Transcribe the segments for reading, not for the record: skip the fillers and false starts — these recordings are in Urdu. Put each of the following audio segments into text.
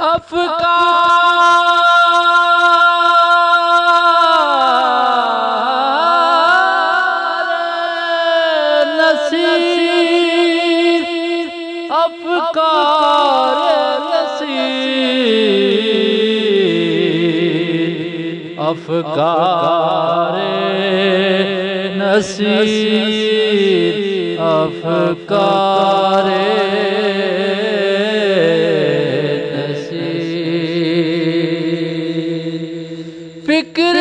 افکار نصیر، افکار نصیر، افکار نصیر، افکار فکر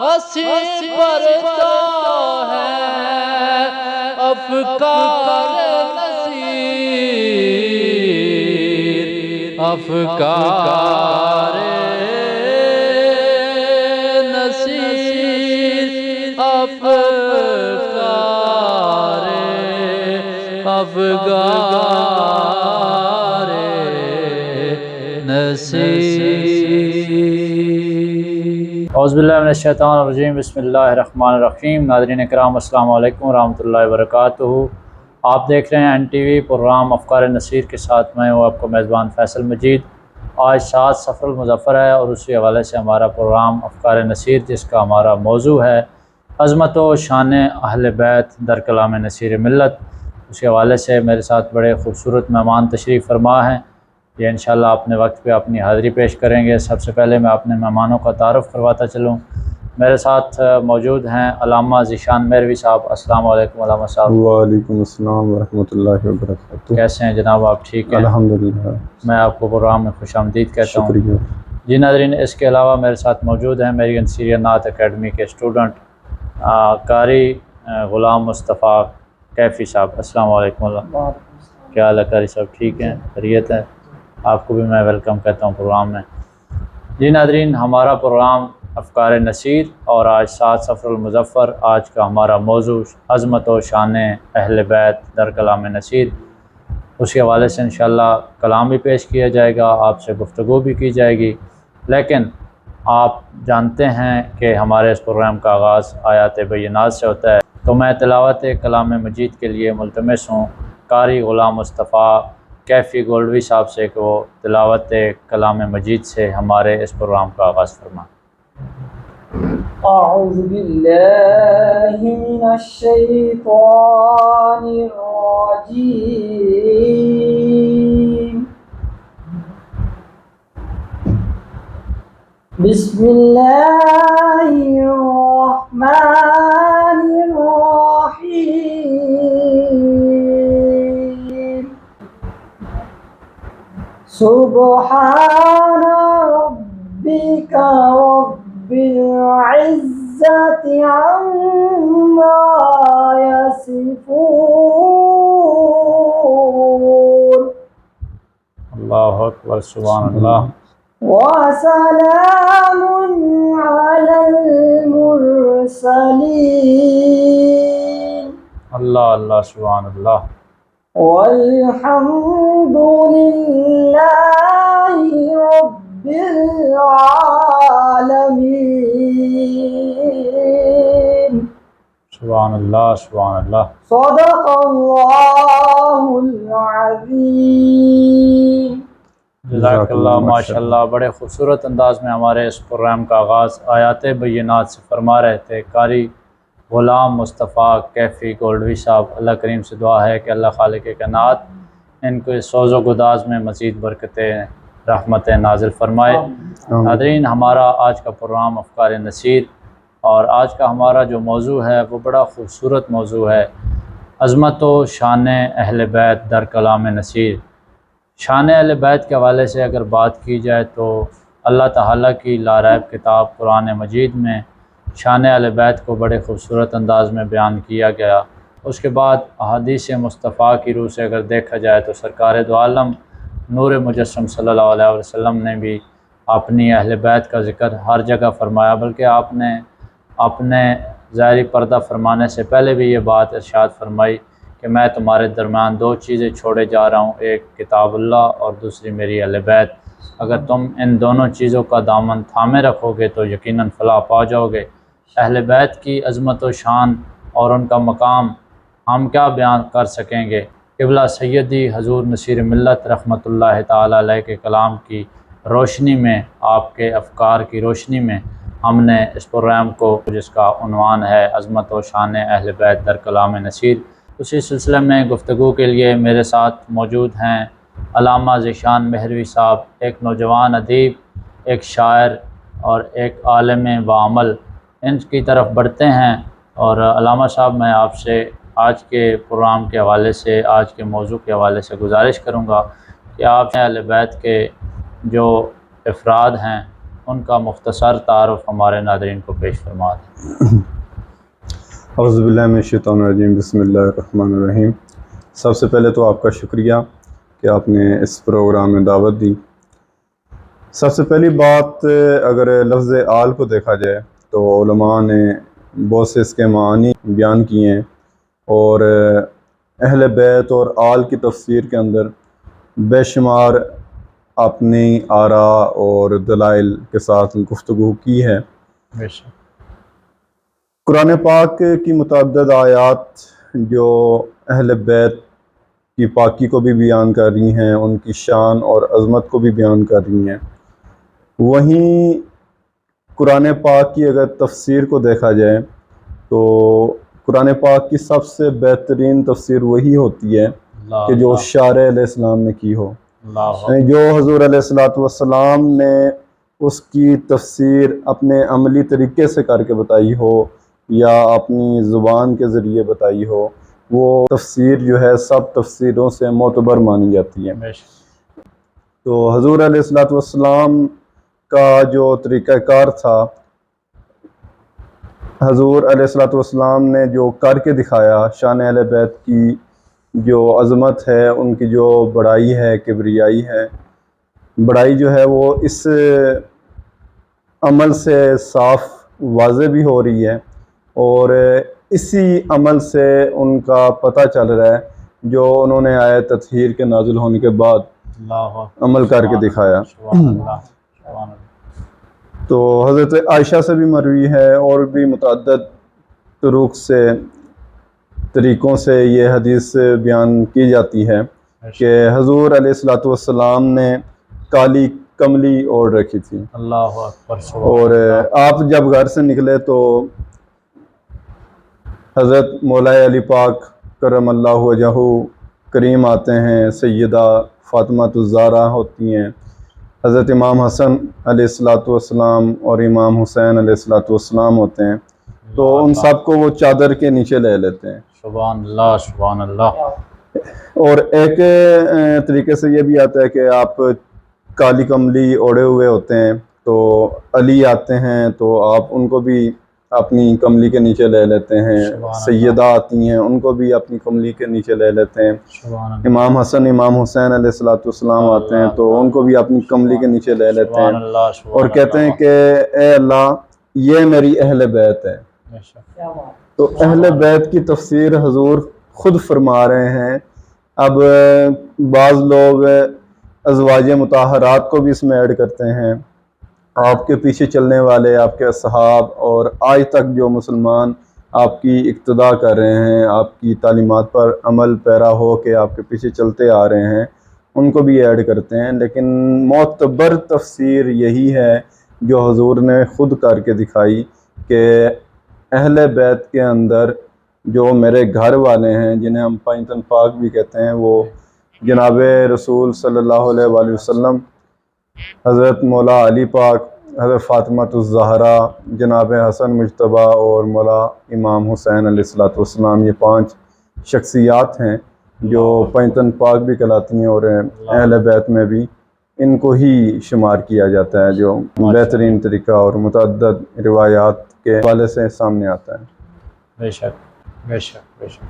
حسین برتا ہے افکار نصیر، افکار نصیر، افکار افکار نصیر۔ اعوذ باللہ من الشیطان الرجیم، بسم اللہ الرحمن الرحیم۔ ناظرین کرام السلام علیکم ورحمۃ اللہ وبرکاتہ۔ آپ دیکھ رہے ہیں NTV پروگرام افکار نصیر کے ساتھ میں ہوں آپ کو میزبان فیصل مجید۔ آج 7 صفر المظفر ہے اور اسی حوالے سے ہمارا پروگرام افکار نصیر، جس کا ہمارا موضوع ہے عظمت و شان اہل بیت در کلام نصیر ملت، اس کے حوالے سے میرے ساتھ بڑے خوبصورت مہمان تشریف فرما ہیں۔ یہ انشاءاللہ اپنے وقت پہ اپنی حاضری پیش کریں گے۔ سب سے پہلے میں اپنے مہمانوں کا تعارف کرواتا چلوں۔ میرے ساتھ موجود ہیں علامہ ذیشان مہروی صاحب۔ السلام علیکم علامہ صاحب۔ وعلیکم السلام ورحمۃ اللہ وبرکاتہ۔ کیسے ہیں جناب؟ آپ ٹھیک ہیں؟ الحمدللہ۔ میں آپ کو پروگرام میں خوش آمدید کہتا ہوں۔ شکریہ جی ناظرین، اس کے علاوہ میرے ساتھ موجود ہیں میری انصیریہ نعت اکیڈمی کے اسٹوڈنٹ قاری غلام مصطفیٰ کیفی صاحب۔ السلام علیکم۔ کیا حال ہے قاری صاحب؟ ٹھیک ہیں؟ خیریت ہے؟ آپ کو بھی میں ویلکم کہتا ہوں پروگرام میں۔ جی ناظرین، ہمارا پروگرام افکار نصیر اور آج 7 صفر المظفر، آج کا ہمارا موضوع عظمت و شان اہل بیت در کلام نصیر، اس کے حوالے سے انشاءاللہ کلام بھی پیش کیا جائے گا، آپ سے گفتگو بھی کی جائے گی۔ لیکن آپ جانتے ہیں کہ ہمارے اس پروگرام کا آغاز آیات بینات سے ہوتا ہے، تو میں تلاوت کلام مجید کے لیے ملتمس ہوں قاری غلام مصطفیٰ کیفی گولڈوی صاحب سے کہ وہ تلاوت کلام مجید سے ہمارے اس پروگرام کا آغاز فرمائیں۔ اعوذ باللہ من الشیطان الرجیم، بسم اللہ الرحمن الرحیم، سبحان ربک رب العزت عما یصفون، اللہ اکبر، سبحان اللہ۔ وسلام علی المرسلین، اللہ اللہ، سبحان اللہ۔ والحمد للہ رب العالمین، سبحان اللہ، سبحان اللہ۔ صدق اللہ العظیم۔ جزاک اللہ، ماشاءاللہ۔ بڑے خوبصورت انداز میں ہمارے اس پروگرام کا آغاز آیات بینات سے فرما رہے تھے قاری غلام مصطفیٰ کیفی گولڈوی صاحب۔ اللہ کریم سے دعا ہے کہ اللہ خالق کائنات ان کو اس سوز و گداز میں مزید برکتیں رحمتیں نازل فرمائے۔ ناظرین، ہمارا آج کا پروگرام افکار نصیر، اور آج کا ہمارا جو موضوع ہے وہ بڑا خوبصورت موضوع ہے، عظمت و شان اہل بیت در کلام نصیر۔ شان اہل بیت کے حوالے سے اگر بات کی جائے تو اللہ تعالیٰ کی لاریب کتاب قرآن مجید میں شان اہل بیت کو بڑے خوبصورت انداز میں بیان کیا گیا۔ اس کے بعد احادیث مصطفیٰ کی روح سے اگر دیکھا جائے تو سرکار دو عالم نور مجسم صلی اللہ علیہ وسلم نے بھی اپنی اہل بیت کا ذکر ہر جگہ فرمایا، بلکہ آپ نے اپنے ظاہری پردہ فرمانے سے پہلے بھی یہ بات ارشاد فرمائی کہ میں تمہارے درمیان 2 چیزیں چھوڑے جا رہا ہوں، ایک کتاب اللہ اور دوسری میری اہل بیت۔ اگر تم ان دونوں چیزوں کا دامن تھامے رکھو گے تو یقیناً فلاح پا جاؤ گے۔ اہل بیت کی عظمت و شان اور ان کا مقام ہم کیا بیان کر سکیں گے۔ قبلہ سیدی حضور نصیر ملت رحمۃ اللہ تعالی علیہ کے کلام کی روشنی میں، آپ کے افکار کی روشنی میں ہم نے اس پروگرام کو، جس کا عنوان ہے عظمت و شان اہل بیت در کلام نصیر، اسی سلسلے میں گفتگو کے لیے میرے ساتھ موجود ہیں علامہ ذیشان مہروی صاحب، ایک نوجوان ادیب، ایک شاعر اور ایک عالم بعمل۔ ان کی طرف بڑھتے ہیں، اور علامہ صاحب میں آپ سے آج کے پروگرام کے حوالے سے، آج کے موضوع کے حوالے سے گزارش کروں گا کہ آپ اہل بیت کے جو افراد ہیں ان کا مختصر تعارف ہمارے ناظرین کو پیش فرما دیں۔ اعوذ باللہ من الشیطان الرجیم، بسم اللہ الرحمن الرحیم۔ سب سے پہلے تو آپ کا شکریہ کہ آپ نے اس پروگرام میں دعوت دی۔ سب سے پہلی بات، اگر لفظ آل کو دیکھا جائے تو علماء نے بہت سے اس کے معنی بیان کیے ہیں، اور اہل بیت اور آل کی تفسیر کے اندر بے شمار اپنی آراء اور دلائل کے ساتھ گفتگو کی ہے۔ قرآن پاک کی متعدد آیات جو اہل بیت کی پاکی کو بھی بیان کر رہی ہیں، ان کی شان اور عظمت کو بھی بیان کر رہی ہیں۔ وہیں قرآن پاک کی اگر تفسیر کو دیکھا جائے تو قرآن پاک کی سب سے بہترین تفسیر وہی ہوتی ہے کہ جو شارع علیہ السلام نے کی ہو، جو حضور علیہ السلام نے اس کی تفسیر اپنے عملی طریقے سے کر کے بتائی ہو یا اپنی زبان کے ذریعے بتائی ہو، وہ تفسیر جو ہے سب تفسیروں سے معتبر مانی جاتی ہے۔ تو حضور علیہ السلام کا جو طریقہ کار تھا، حضور علیہ السلام نے جو کر کے دکھایا، شان اہل بیت کی جو عظمت ہے، ان کی جو بڑائی ہے، کبریائی ہے، بڑائی جو ہے وہ اس عمل سے صاف واضح بھی ہو رہی ہے، اور اسی عمل سے ان کا پتہ چل رہا ہے جو انہوں نے آیت تطہیر کے نازل ہونے کے بعد عمل کر کے دکھایا۔ تو حضرت عائشہ سے بھی مروی ہے، اور بھی متعدد طرق سے، طریقوں سے یہ حدیث بیان کی جاتی ہے کہ حضور علیہ السلام نے کالی کملی اوڑھ رکھی تھی، اللہ اکبر، اور آپ جب گھر سے نکلے تو حضرت مولا علی پاک کرم اللہ وجہہ کریم آتے ہیں، سیدہ فاطمہ الزہرا ہوتی ہیں، حضرت امام حسن علیہ السلام اور امام حسین علیہ السلام ہوتے ہیں، تو ان سب کو وہ چادر کے نیچے لے لیتے ہیں۔ سبحان اللہ، سبحان اللہ۔ اور ایک طریقے سے یہ بھی آتا ہے کہ آپ کالی کملی اوڑھے ہوئے ہوتے ہیں، تو علی آتے ہیں تو آپ ان کو بھی اپنی کملی کے نیچے لے لیتے ہیں، سیدہ آتی ہیں ان کو بھی اپنی کملی کے نیچے لے لیتے ہیں، امام حسن امام حسین علیہ السلام آتے ہیں تو ان کو بھی اپنی کملی کے نیچے لے لیتے ہیں، اور کہتے ہیں کہ اے اللہ یہ میری اہل بیت ہے۔ تو اہل بیت کی تفسیر حضور خود فرما رہے ہیں۔ اب بعض لوگ ازواج مطہرات کو بھی اس میں ایڈ کرتے ہیں، آپ کے پیچھے چلنے والے، آپ کے اصحاب، اور آج تک جو مسلمان آپ کی اقتداء کر رہے ہیں، آپ کی تعلیمات پر عمل پیرا ہو کے آپ کے پیچھے چلتے آ رہے ہیں، ان کو بھی ایڈ کرتے ہیں۔ لیکن معتبر تفسیر یہی ہے جو حضور نے خود کر کے دکھائی کہ اہل بیت کے اندر جو میرے گھر والے ہیں، جنہیں ہم پائنتن پاک بھی کہتے ہیں، وہ جناب رسول صلی اللہ علیہ وآلہ وسلم، حضرت مولا علی پاک، حضرت فاطمہ الزہرا، جناب حسن مجتبیٰ اور مولا امام حسین علیہ السلام، یہ 5 شخصیات ہیں جو پائنتن پاک بھی کہلاتی ہیں، اور اہل بیت میں بھی ان کو ہی شمار کیا جاتا ہے، جو بہترین طریقہ اور متعدد روایات کے حوالے سے سامنے آتا ہے۔ بے شک، بے شک، بے شک۔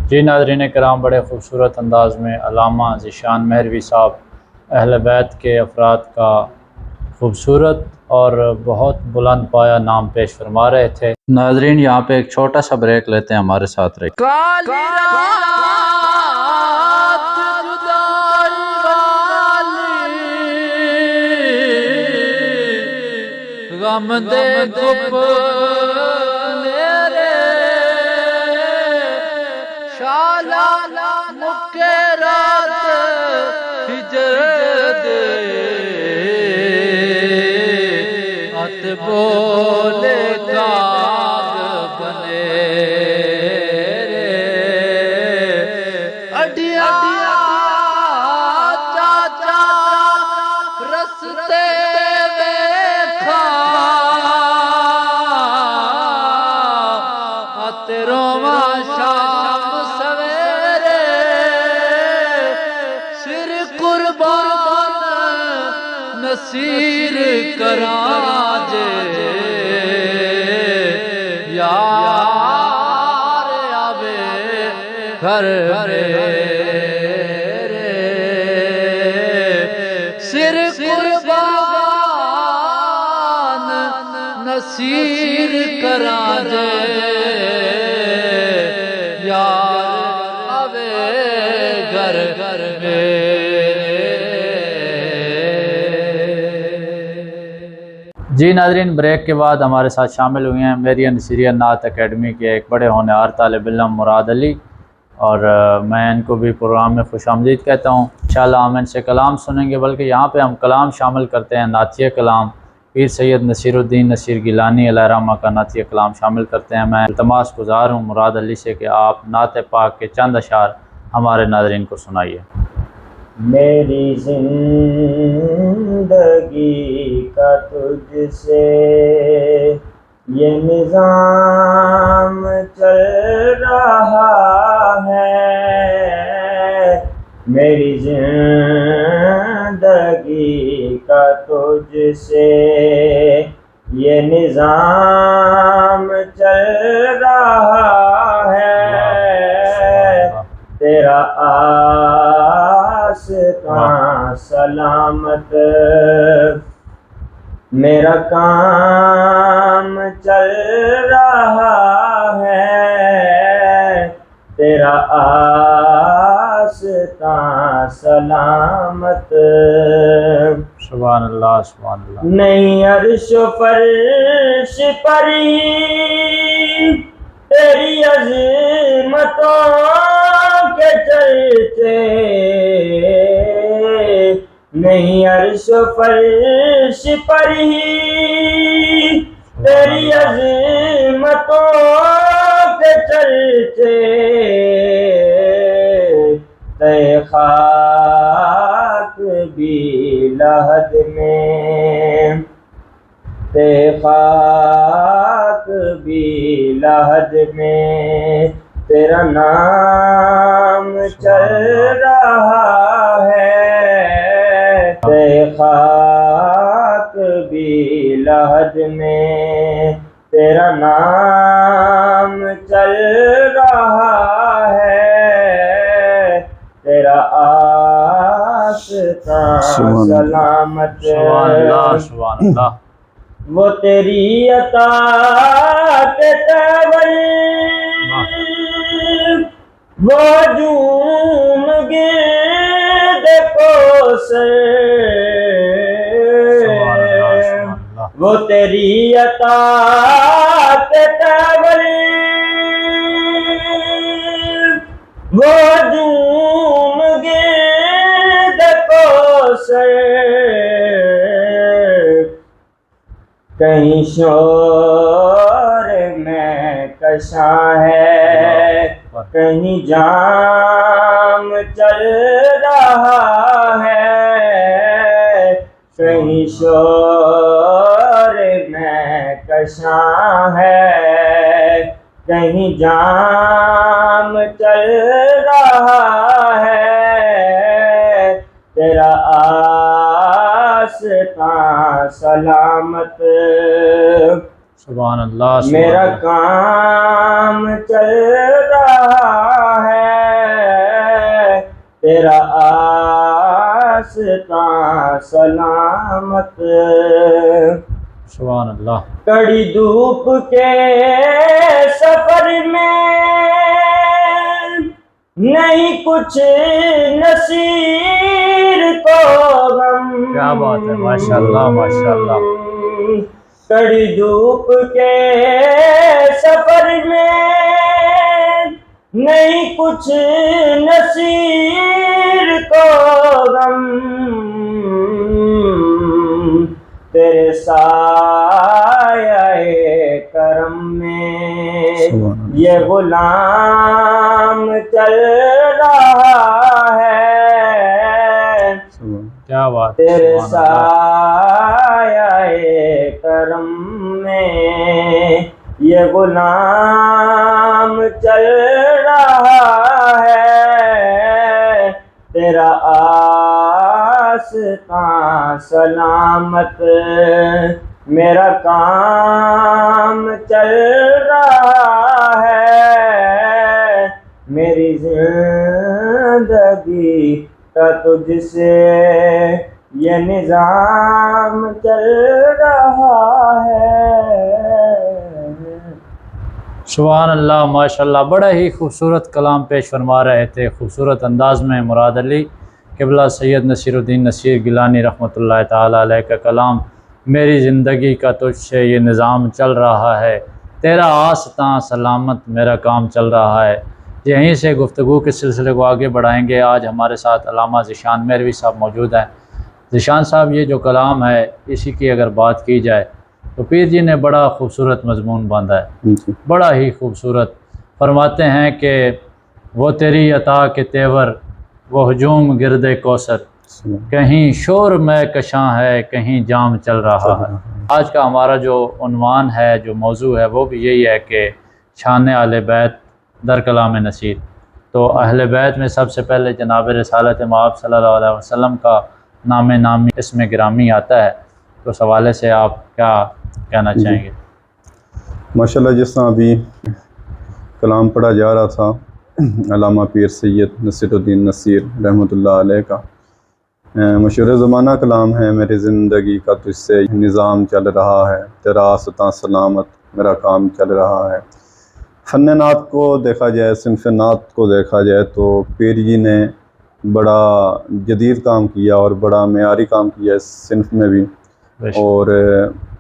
جی ناظرین کرام، بڑے خوبصورت انداز میں علامہ ذیشان مہروی صاحب اہل بیت کے افراد کا خوبصورت اور بہت بلند پایا نام پیش فرما رہے تھے۔ ناظرین یہاں پہ ایک چھوٹا سا بریک لیتے ہیں، ہمارے ساتھ رہے۔ کالی رات جدائی والی، غم دے گھپ میرے شالا مکرات ہجر دے ات بولے کاغ بنے اڈیا چاچا رستے ویکھا ات رواں شام سویرے سر قربان نصیر کراں جے یار آوے گھر سر قربان نصیر کراں جے یار آوے گھر جی ناظرین، بریک کے بعد ہمارے ساتھ شامل ہوئے ہیں میری نصیریہ نعت اکیڈمی کے ایک بڑے ہونہار طالب علم مراد علی، اور میں ان کو بھی پروگرام میں خوش آمدید کہتا ہوں۔ انشاءاللہ ہم ان سے کلام سنیں گے، بلکہ یہاں پہ ہم کلام شامل کرتے ہیں، نعتیہ کلام پیر سید نصیر الدین نصیر گیلانی علیہ رحمہ کا نعتیہ کلام شامل کرتے ہیں۔ میں التماس گزار ہوں مراد علی سے کہ آپ نعت پاک کے چند اشعار ہمارے ناظرین کو سنائیے۔ میری زندگی کا تجھ سے یہ نظام چل رہا ہے، میری زندگی کا تجھ سے یہ نظام چل رہا ہے، تیرا آستاں سلامت میرا کام چل رہا ہے، تیرا آستاں سلامت سبحان اللہ سبحان اللہ۔ نہیں عرش و فرش پر ہی تیری عظمتوں کے چرچے، نہیں عرش و فرش پر ہی تیری عظمتوں کے چرچے، تے خاک بھی لحد میں، تے خاک بھی لحد میں تیرا نام چل رہا ہے، تے خاک بھی لحد میں تیرا نام چل رہا ہے، تیرا آستاں سلامت سبحان اللہ سبحان اللہ۔ وہ تیری عطا کے تیور وہ جوم گرد کوثر، وہ تیری عطا کے تیور وہ جوم گرد کوثر، کہیں شور میں کشاں ہے، کہیں جام چل رہا ہے، کہیں شور میں کشاں ہے، کہیں جام چل رہا ہے، تیرا آستاں سلامت سبحان اللہ سبحان میرا اللہ۔ کام چل رہا ہے، تیرا آستاں سلامت سبحان اللہ۔ کڑی دھوپ کے سفر میں نہیں کچھ نصیر کو غم، کیا بات ہے، ماشاء اللہ ماشاء اللہ۔ کڑی دھوپ کے سفر میں نہیں کچھ نصیر کو غم تیرے سایہ کرم میں یہ غلام چل رہا ہے کیا بات تیرے سبحان اللہ۔ سایہ کرم میں یہ غلام چل رہا ہے تیرا آستاں سلامت میرا کام چل رہا ہے میری زندگی کا تجھ سے یہ نظام چل رہا ہے۔ سبحان اللہ، ماشاءاللہ، بڑا ہی خوبصورت کلام پیش فرما رہے تھے، خوبصورت انداز میں مراد علی قبلہ سید نصیر الدین نصیر گیلانی رحمۃ اللہ تعالی علیہ کا کلام، میری زندگی کا تجھ سے یہ نظام چل رہا ہے، تیرا آستاں سلامت میرا کام چل رہا ہے۔ یہیں سے گفتگو کے سلسلے کو آگے بڑھائیں گے۔ آج ہمارے ساتھ علامہ ذیشان مہروی صاحب موجود ہیں۔ ذیشان صاحب، یہ جو کلام ہے اسی کی اگر بات کی جائے تو پیر جی نے بڑا خوبصورت مضمون باندھا ہے، بڑا ہی خوبصورت۔ فرماتے ہیں کہ وہ تیری عطا کے تیور، وہ ہجوم گرد کوثر، کہیں شور میں کشاں ہے کہیں جام چل رہا ہے۔ آج کا ہمارا جو عنوان ہے، جو موضوع ہے، وہ بھی یہی ہے کہ شان اہل بیت در کلام نصیر۔ تو اہل بیت میں سب سے پہلے جناب رسالت مآب صلی اللہ علیہ وسلم کا نام نامی اسم گرامی آتا ہے، تو اس حوالے سے آپ کیا کہنا چاہیں گے؟ ماشاءاللہ، جس طرح ابھی کلام پڑھا جا رہا تھا علامہ پیر سید نصیر الدین نصیر رحمۃ اللہ علیہ کا مشہور زمانہ کلام ہے، میری زندگی کا تجھ سے نظام چل رہا ہے، تیرا آستاں سلامت میرا کام چل رہا ہے۔ فن نعت کو دیکھا جائے، صنف نعت کو دیکھا جائے تو پیر جی نے بڑا جدید کام کیا اور بڑا معیاری کام کیا اس صنف میں بھی، اور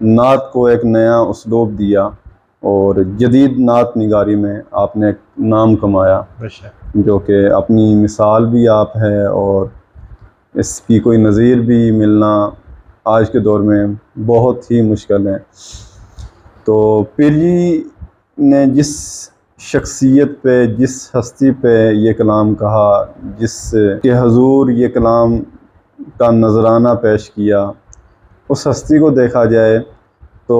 نعت کو ایک نیا اسلوب دیا اور جدید نعت نگاری میں آپ نے ایک نام کمایا، جو کہ اپنی مثال بھی آپ ہے اور اس کی کوئی نظیر بھی ملنا آج کے دور میں بہت ہی مشکل ہے۔ تو پیر جی نے جس شخصیت پہ، جس ہستی پہ یہ کلام کہا، جس کے حضور یہ کلام کا نذرانہ پیش کیا، اس ہستی کو دیکھا جائے تو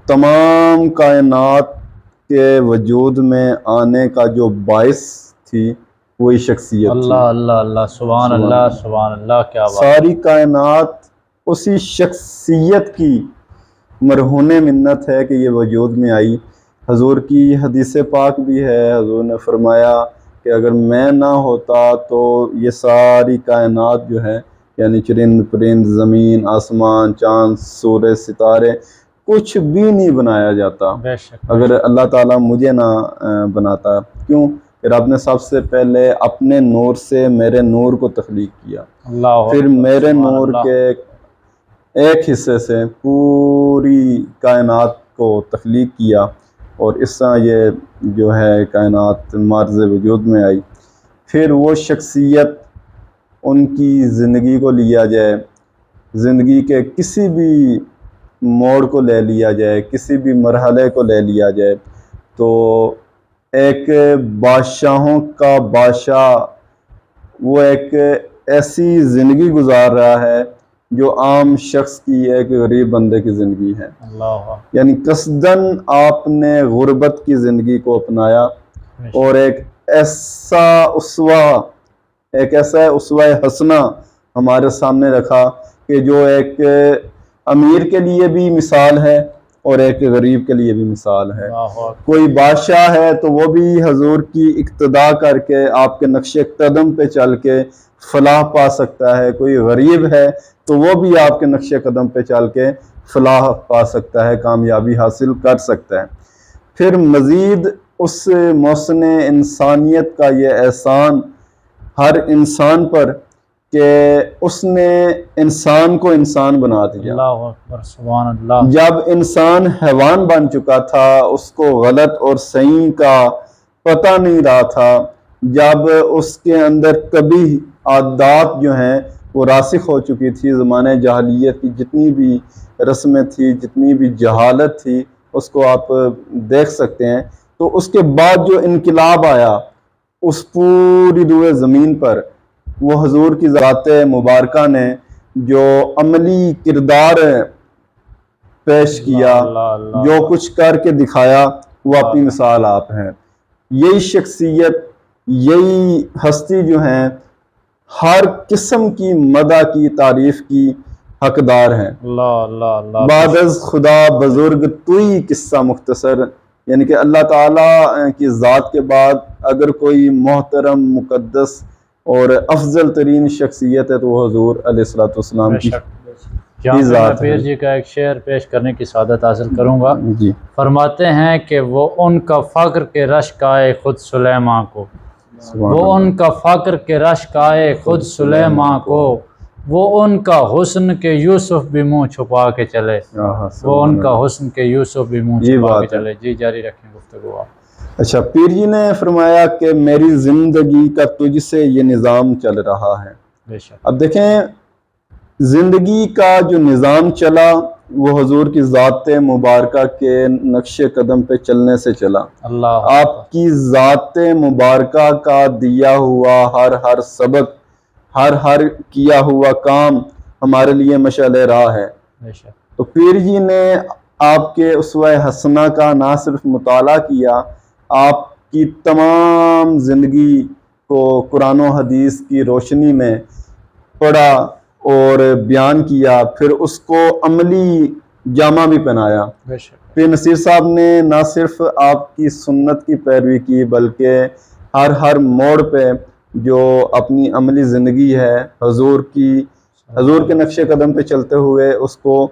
تمام کائنات کے وجود میں آنے کا جو باعث تھی وہی شخصیت تھی۔ اللہ اللہ اللہ، سبحان اللہ سبحان اللہ، کیا بات! ساری کائنات اسی شخصیت کی مرہون منت ہے کہ یہ وجود میں آئی۔ حضور کی حدیث پاک بھی ہے، حضور نے فرمایا کہ اگر میں نہ ہوتا تو یہ ساری کائنات جو ہے، یعنی چرند پرند، زمین، آسمان، چاند، سورج، ستارے، کچھ بھی نہیں بنایا جاتا بے شک، اگر اللہ تعالیٰ مجھے نہ بناتا۔ کیوں؟ پھر آپ نے سب سے پہلے اپنے نور سے میرے نور کو تخلیق کیا، اللہ پھر اکبر، میرے سبحان نور اللہ۔ کے ایک حصے سے پوری کائنات کو تخلیق کیا، اور اس طرح یہ جو ہے کائنات معرض وجود میں آئی۔ پھر وہ شخصیت، ان کی زندگی کو لیا جائے، زندگی کے کسی بھی موڑ کو لے لیا جائے، کسی بھی مرحلے کو لے لیا جائے، تو ایک بادشاہوں کا بادشاہ وہ ایک ایسی زندگی گزار رہا ہے جو عام شخص کی ایک غریب بندے کی زندگی ہے۔ اللہ یعنی قصداً آپ نے غربت کی زندگی کو اپنایا اور ایک ایسا اسوہ حسنہ ہمارے سامنے رکھا کہ جو ایک امیر کے لیے بھی مثال ہے اور ایک غریب کے لیے بھی مثال ہے۔ کوئی بادشاہ ہے تو وہ بھی حضور کی اقتداء کر کے آپ کے نقش قدم پہ چل کے فلاح پا سکتا ہے، کوئی غریب ہے تو وہ بھی آپ کے نقش قدم پہ چل کے فلاح پا سکتا ہے، کامیابی حاصل کر سکتا ہے۔ پھر مزید اس محسن انسانیت کا یہ احسان ہر انسان پر کہ اس نے انسان کو انسان بنا دیا۔ اللہ اکبر، سبحان اللہ۔ جب انسان حیوان بن چکا تھا، اس کو غلط اور صحیح کا پتہ نہیں رہا تھا، جب اس کے اندر کبھی عادات جو ہیں وہ راسخ ہو چکی تھی، زمانہ جاہلیت کی جتنی بھی رسمیں تھی، جتنی بھی جہالت تھی، اس کو آپ دیکھ سکتے ہیں۔ تو اس کے بعد جو انقلاب آیا اس پوری روئے زمین پر، وہ حضور کی ذات مبارکہ نے جو عملی کردار پیش کیا، اللہ اللہ جو کچھ کر کے دکھایا، وہ اپنی مثال آپ ہیں۔ یہی شخصیت، یہی ہستی جو ہیں ہر قسم کی مدح کی، تعریف کی حقدار ہیں۔ اللہ اللہ اللہ بعد از خدا بزرگ توئی قصہ مختصر، یعنی کہ اللہ تعالیٰ کی ذات کے بعد اگر کوئی محترم، مقدس اور افضل ترین شخصیت ہے تو وہ حضور علیہ السلام بے کی شک۔ یہاں پہ میں ذات ہے۔ پیر جی کا ایک شعر پیش کرنے کی سعادت حاصل کروں گا۔ جی فرماتے ہیں کہ وہ ان کا فقر کے رشک آئے خود سلیمان کو، سبحان وہ اللہ۔ ان کا فقر کے رشک آئے خود سلیمان کو، وہ ان کا حسن کے یوسف بھی منہ چھپا کے چلے، وہ ان کا حسن کے یوسف بھی منہ یہ چھپا بات کے ہے۔ چلے۔ جی جاری رکھیں گفتگو آپ۔ اچھا، پیر جی نے فرمایا کہ میری زندگی کا تجھ سے یہ نظام چل رہا ہے۔ بے شک اب دیکھیں، زندگی کا جو نظام چلا وہ حضور کی ذات مبارکہ کے نقش قدم پہ چلنے سے چلا۔ اللہ آپ کی ذات مبارکہ کا دیا ہوا ہر سبق، ہر کیا ہوا کام ہمارے لیے مشعل راہ ہے۔ بے شک تو پیر جی نے آپ کے اسوہ حسنہ کا نہ صرف مطالعہ کیا، آپ کی تمام زندگی کو قرآن و حدیث کی روشنی میں پڑھا اور بیان کیا، پھر اس کو عملی جامہ بھی پہنایا۔ بے شک پیر نصیر صاحب نے نہ صرف آپ کی سنت کی پیروی کی بلکہ ہر موڑ پہ جو اپنی عملی زندگی ہے حضور کے نقش قدم پہ چلتے ہوئے اس کو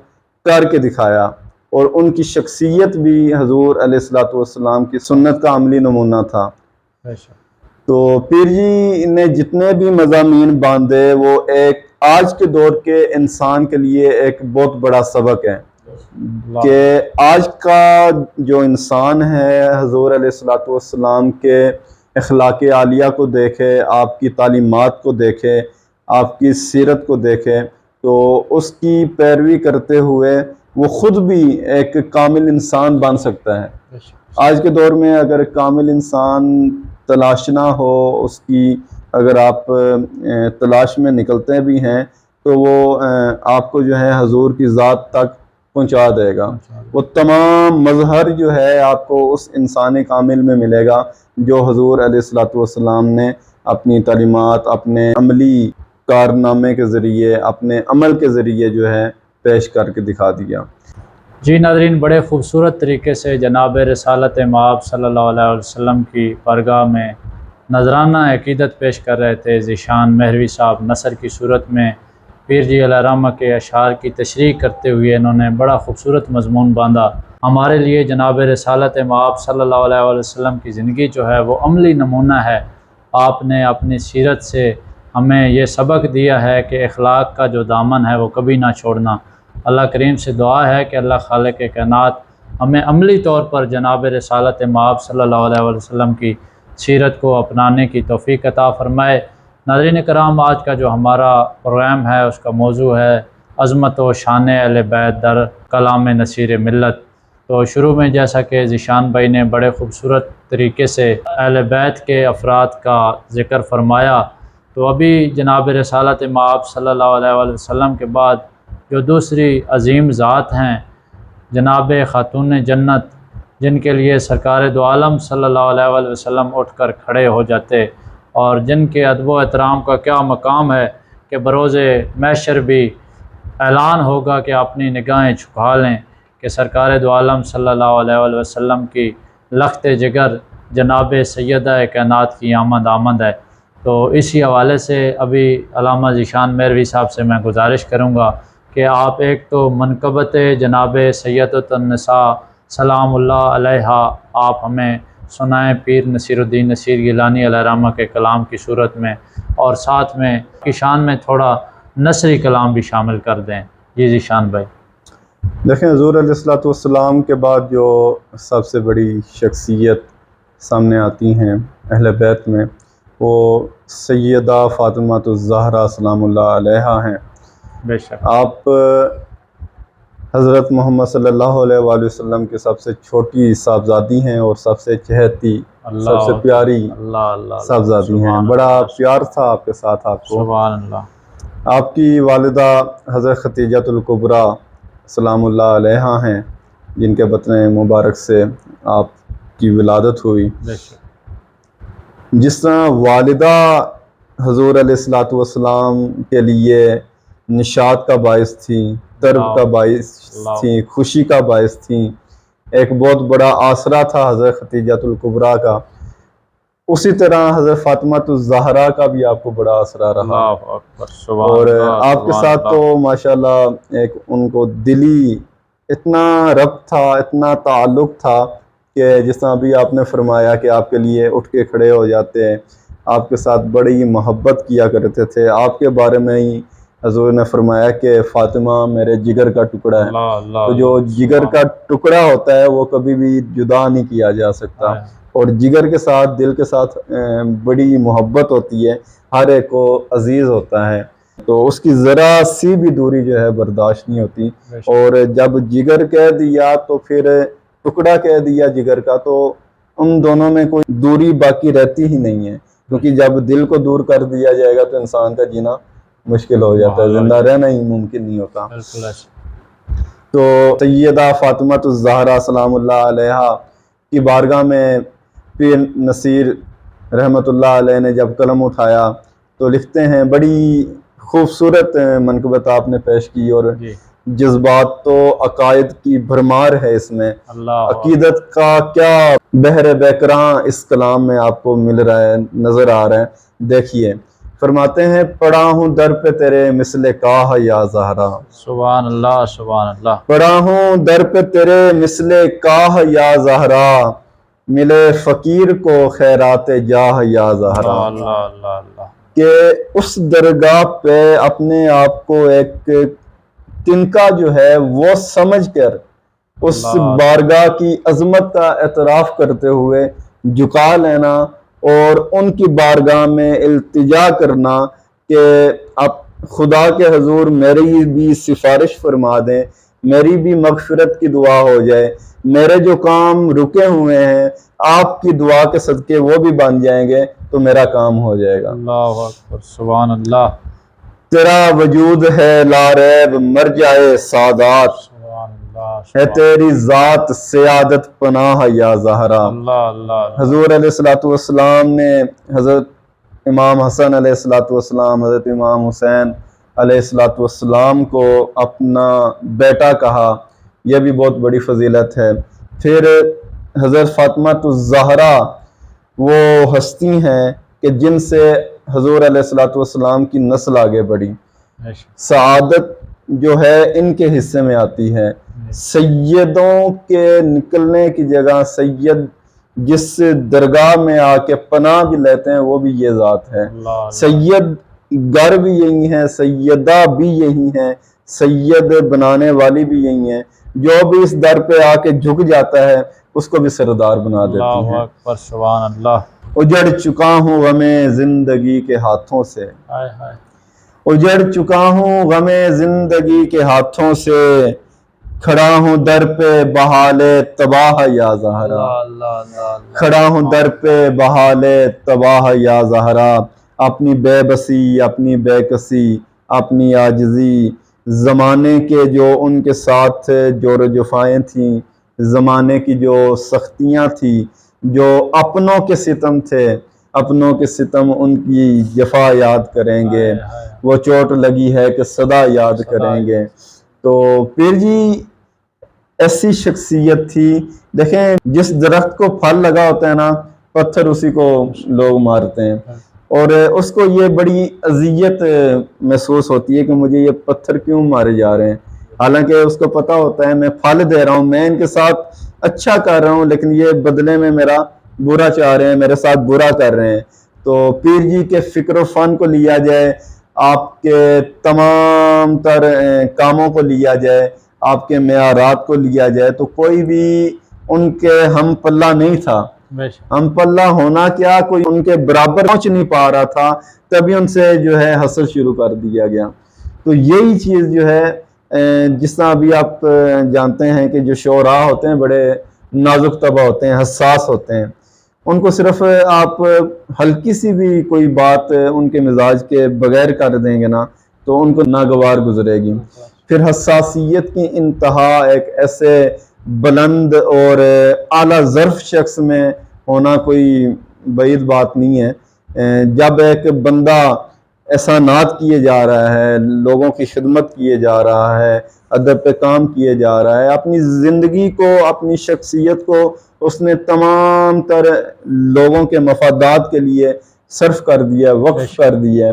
کر کے دکھایا، اور ان کی شخصیت بھی حضور علیہ السلام کی سنت کا عملی نمونہ تھا۔ بے شک تو پیر جی نے جتنے بھی مضامین باندھے وہ ایک آج کے دور کے انسان کے لیے ایک بہت بڑا سبق ہے کہ آج کا جو انسان ہے حضور علیہ السلام کے اخلاق عالیہ کو دیکھے، آپ کی تعلیمات کو دیکھے، آپ کی سیرت کو دیکھے، تو اس کی پیروی کرتے ہوئے وہ خود بھی ایک کامل انسان بن سکتا ہے۔ بے شک آج کے دور میں اگر کامل انسان تلاشنا ہو، اس کی اگر آپ تلاش میں نکلتے بھی ہیں تو وہ آپ کو جو ہے حضور کی ذات تک پہنچا دے گا۔ وہ تمام مظہر جو ہے آپ کو اس انسان کامل میں ملے گا جو حضور علیہ السلام نے اپنی تعلیمات، اپنے عملی کارنامے کے ذریعے، اپنے عمل کے ذریعے جو ہے پیش کر کے دکھا دیا۔ جی ناظرین، بڑے خوبصورت طریقے سے جناب رسالت مآب صلی اللہ علیہ وسلم کی بارگاہ میں نذرانہ عقیدت پیش کر رہے تھے ذیشان مہروی صاحب۔ نثر کی صورت میں پیر جی علیہ رحمہ کے اشعار کی تشریح کرتے ہوئے انہوں نے بڑا خوبصورت مضمون باندھا۔ ہمارے لیے جناب رسالت مآب صلی اللہ علیہ وسلم کی زندگی جو ہے وہ عملی نمونہ ہے۔ آپ نے اپنی سیرت سے ہمیں یہ سبق دیا ہے کہ اخلاق کا جو دامن ہے وہ کبھی نہ چھوڑنا۔ اللہ کریم سے دعا ہے کہ اللہ خالق کائنات ہمیں عملی طور پر جناب رسالت مآب صلی اللہ علیہ وسلم کی سیرت کو اپنانے کی توفیق عطا فرمائے۔ ناظرین کرام، آج کا جو ہمارا پروگرام ہے اس کا موضوع ہے عظمت و شان اہل بیت در کلام نصیر ملت۔ تو شروع میں جیسا کہ ذیشان بھائی نے بڑے خوبصورت طریقے سے اہل بیت کے افراد کا ذکر فرمایا، تو ابھی جناب رسالت مآب صلی اللہ علیہ وسلم کے بعد جو دوسری عظیم ذات ہیں جناب خاتون جنت، جن کے لیے سرکار دو عالم صلی اللہ علیہ وسلم اٹھ کر کھڑے ہو جاتے، اور جن کے ادب و احترام کا کیا مقام ہے کہ بروز محشر بھی اعلان ہوگا کہ اپنی نگاہیں جھکا لیں کہ سرکار دو عالم صلی اللہ علیہ وسلم کی لخت جگر جناب سیدہ کائنات کی آمد ہے۔ تو اسی حوالے سے ابھی علامہ ذیشان مہروی صاحب سے میں گزارش کروں گا کہ آپ ایک تو منقبت جناب سیدۃ النساء سلام اللہ علیہا آپ ہمیں سنائیں پیر نصیر الدین نصیر گیلانی علیہ رحمہ کے کلام کی صورت میں، اور ساتھ میں کی شان میں تھوڑا نثری کلام بھی شامل کر دیں۔ جی ذیشان بھائی۔ دیکھیں، حضور علیہ السلام کے بعد جو سب سے بڑی شخصیت سامنے آتی ہیں اہل بیت میں، وہ سیدہ فاطمہ الزہرا سلام اللہ علیہا ہیں۔ بے شک آپ حضرت محمد صلی اللہ علیہ وآلہ وسلم کی سب سے چھوٹی صاحبزادی ہیں اور سب سے چہیتی، سب سے پیاری اللہ اللہ صاحبزادی ہیں۔ بڑا پیار تھا آپ کے ساتھ آپ کو۔ سبحان اللہ۔ آپ کی والدہ حضرت ختیجۃ الکبریٰ سلام اللہ علیہا ہیں، جن کے بطن مبارک سے آپ کی ولادت ہوئی۔ بے شک جس طرح والدہ حضور علیہ الصلوۃ والسلام کے لیے نشاط کا باعث تھیں، طرب کا باعث تھیں، خوشی کا باعث تھیں، ایک بہت بڑا آسرا تھا حضرت ختیجۃ الکبریٰ کا، اسی طرح حضرت فاطمہ الزہرا کا بھی آپ کو بڑا آسرا رہا۔ اللہ اکبر سبحان اور اللہ۔ آپ کے ساتھ تو ماشاءاللہ ایک ان کو دلی اتنا ربط تھا، اتنا تعلق تھا کہ جس طرح ابھی آپ نے فرمایا کہ آپ کے لیے اٹھ کے کھڑے ہو جاتے ہیں، آپ کے ساتھ بڑی محبت کیا کرتے تھے۔ آپ کے بارے میں ہی حضور نے فرمایا کہ فاطمہ میرے جگر کا ٹکڑا ہے۔ اللہ اللہ تو جو جگر کا ٹکڑا ہوتا ہے وہ کبھی بھی جدا نہیں کیا جا سکتا، اور جگر کے ساتھ، دل کے ساتھ بڑی محبت ہوتی ہے، ہر ایک کو عزیز ہوتا ہے، تو اس کی ذرا سی بھی دوری جو ہے برداشت نہیں ہوتی۔ اور جب جگر کہہ دیا تو پھر ٹکڑا کہہ دیا جگر کا، تو ان دونوں میں کوئی دوری باقی رہتی ہی نہیں ہے، کیونکہ جب دل کو دور کر دیا جائے گا تو انسان کا جینا مشکل ہو جاتا ہے، زندہ رہنا ہی ممکن نہیں ہوتا۔ تو سیدہ فاطمہ الزہرا سلام اللہ علیہا کی بارگاہ میں پیر نصیر رحمۃ اللہ علیہ نے جب قلم اٹھایا تو لکھتے ہیں، بڑی خوبصورت منقبت آپ نے پیش کی، اور جذبات تو عقائد کی بھرمار ہے اس میں، عقیدت کا کیا بحر بیکراں اس کلام میں آپ کو مل رہا ہے، نظر آ رہا ہے۔ دیکھیے فرماتے ہیں، پڑا ہوں در پہ تیرے مثل کاہ یا زہرا، سبحان اللہ سبحان اللہ، پڑا ہوں در پہ تیرے مثل کاہ یا زہرا، ملے فقیر کو خیرات جاہ یا زہرا، اللہ اللہ اللہ، کہ اس درگاہ پہ اپنے آپ کو ایک تنکا جو ہے وہ سمجھ کر اس بارگاہ کی عظمت کا اعتراف کرتے ہوئے جھکا لینا اور ان کی بارگاہ میں التجا کرنا کہ آپ خدا کے حضور میری بھی سفارش فرما دیں، میری بھی مغفرت کی دعا ہو جائے، میرے جو کام رکے ہوئے ہیں آپ کی دعا کے صدقے وہ بھی بن جائیں گے تو میرا کام ہو جائے گا۔ اللہ اکبر سبحان اللہ، تیرا وجود ہے لا ریب مرجع سعادات، سبحان اللہ، ہے تیری ذات سیادت پناہ یا زہرا۔ اللہ اللہ، حضور علیہ الصلوۃ والسلام نے حضرت امام حسن علیہ الصلوۃ والسلام، حضرت امام حسین علیہ الصلوۃ والسلام کو اپنا بیٹا کہا، یہ بھی بہت بڑی فضیلت ہے۔ پھر حضرت فاطمہ الزہرا وہ ہستی ہیں کہ جن سے حضور علیہ الصلوۃ والسلام کی نسل آگے بڑھی، سعادت جو ہے ان کے حصے میں آتی ہے۔ سیدوں کے نکلنے کی جگہ سید جس درگاہ میں آ کے پناہ بھی لیتے ہیں وہ بھی یہ ذات ہے۔ سید گر بھی یہی ہیں، سیدہ بھی یہی ہیں، سید بنانے والی بھی یہی ہیں، جو بھی اس در پہ آ کے جھک جاتا ہے اس کو بھی سردار بنا دیتی ہیں۔ اللہ اکبر سبحان اللہ، اجڑ چکا ہوں غم زندگی کے ہاتھوں سے، اجڑ چکا ہوں غم زندگی کے ہاتھوں سے، کھڑا ہوں در پہ بحال تباہ یا زہرا، کھڑا ہوں در پہ بحال تباہ یا زہرا، اپنی بے بسی، اپنی بے کسی، اپنی عاجزی، زمانے کے جو ان کے ساتھ جور و جفائیں تھیں، زمانے کی جو سختیاں تھیں، جو اپنوں کے ستم تھے، اپنوں کے ستم ان کی جفا یاد کریں گے، وہ چوٹ لگی ہے کہ صدا یاد کریں گے۔ تو پیر جی ایسی شخصیت تھی، دیکھیں جس درخت کو پھل لگا ہوتا ہے نا، پتھر اسی کو لوگ مارتے ہیں، اور اس کو یہ بڑی اذیت محسوس ہوتی ہے کہ مجھے یہ پتھر کیوں مارے جا رہے ہیں، حالانکہ اس کو پتہ ہوتا ہے میں پھل دے رہا ہوں، میں ان کے ساتھ اچھا کر رہا ہوں، لیکن یہ بدلے میں میرا برا چاہ رہے ہیں، میرے ساتھ برا کر رہے ہیں۔ تو پیر جی کے فکر و فن کو لیا جائے، آپ کے تمام تر کاموں کو لیا جائے، آپ کے معیارات کو لیا جائے، تو کوئی بھی ان کے ہم پلہ نہیں تھا بے شک۔ ہم پلہ ہونا کیا، کوئی ان کے برابر پہنچ نہیں پا رہا تھا، تبھی ان سے جو ہے حسد شروع کر دیا گیا۔ تو یہی چیز جو ہے جس طرح ابھی آپ جانتے ہیں کہ جو شعراء ہوتے ہیں بڑے نازک طبع ہوتے ہیں، حساس ہوتے ہیں، ان کو صرف آپ ہلکی سی بھی کوئی بات ان کے مزاج کے بغیر کر دیں گے نا تو ان کو ناگوار گزرے گی۔ پھر حساسیت کی انتہا ایک ایسے بلند اور اعلیٰ ظرف شخص میں ہونا کوئی بعید بات نہیں ہے۔ جب ایک بندہ احسانات کیے جا رہا ہے، لوگوں کی خدمت کیے جا رہا ہے، ادب پہ کام کیے جا رہا ہے، اپنی زندگی کو، اپنی شخصیت کو اس نے تمام تر لوگوں کے مفادات کے لیے صرف کر دیا، وقف کر دیا،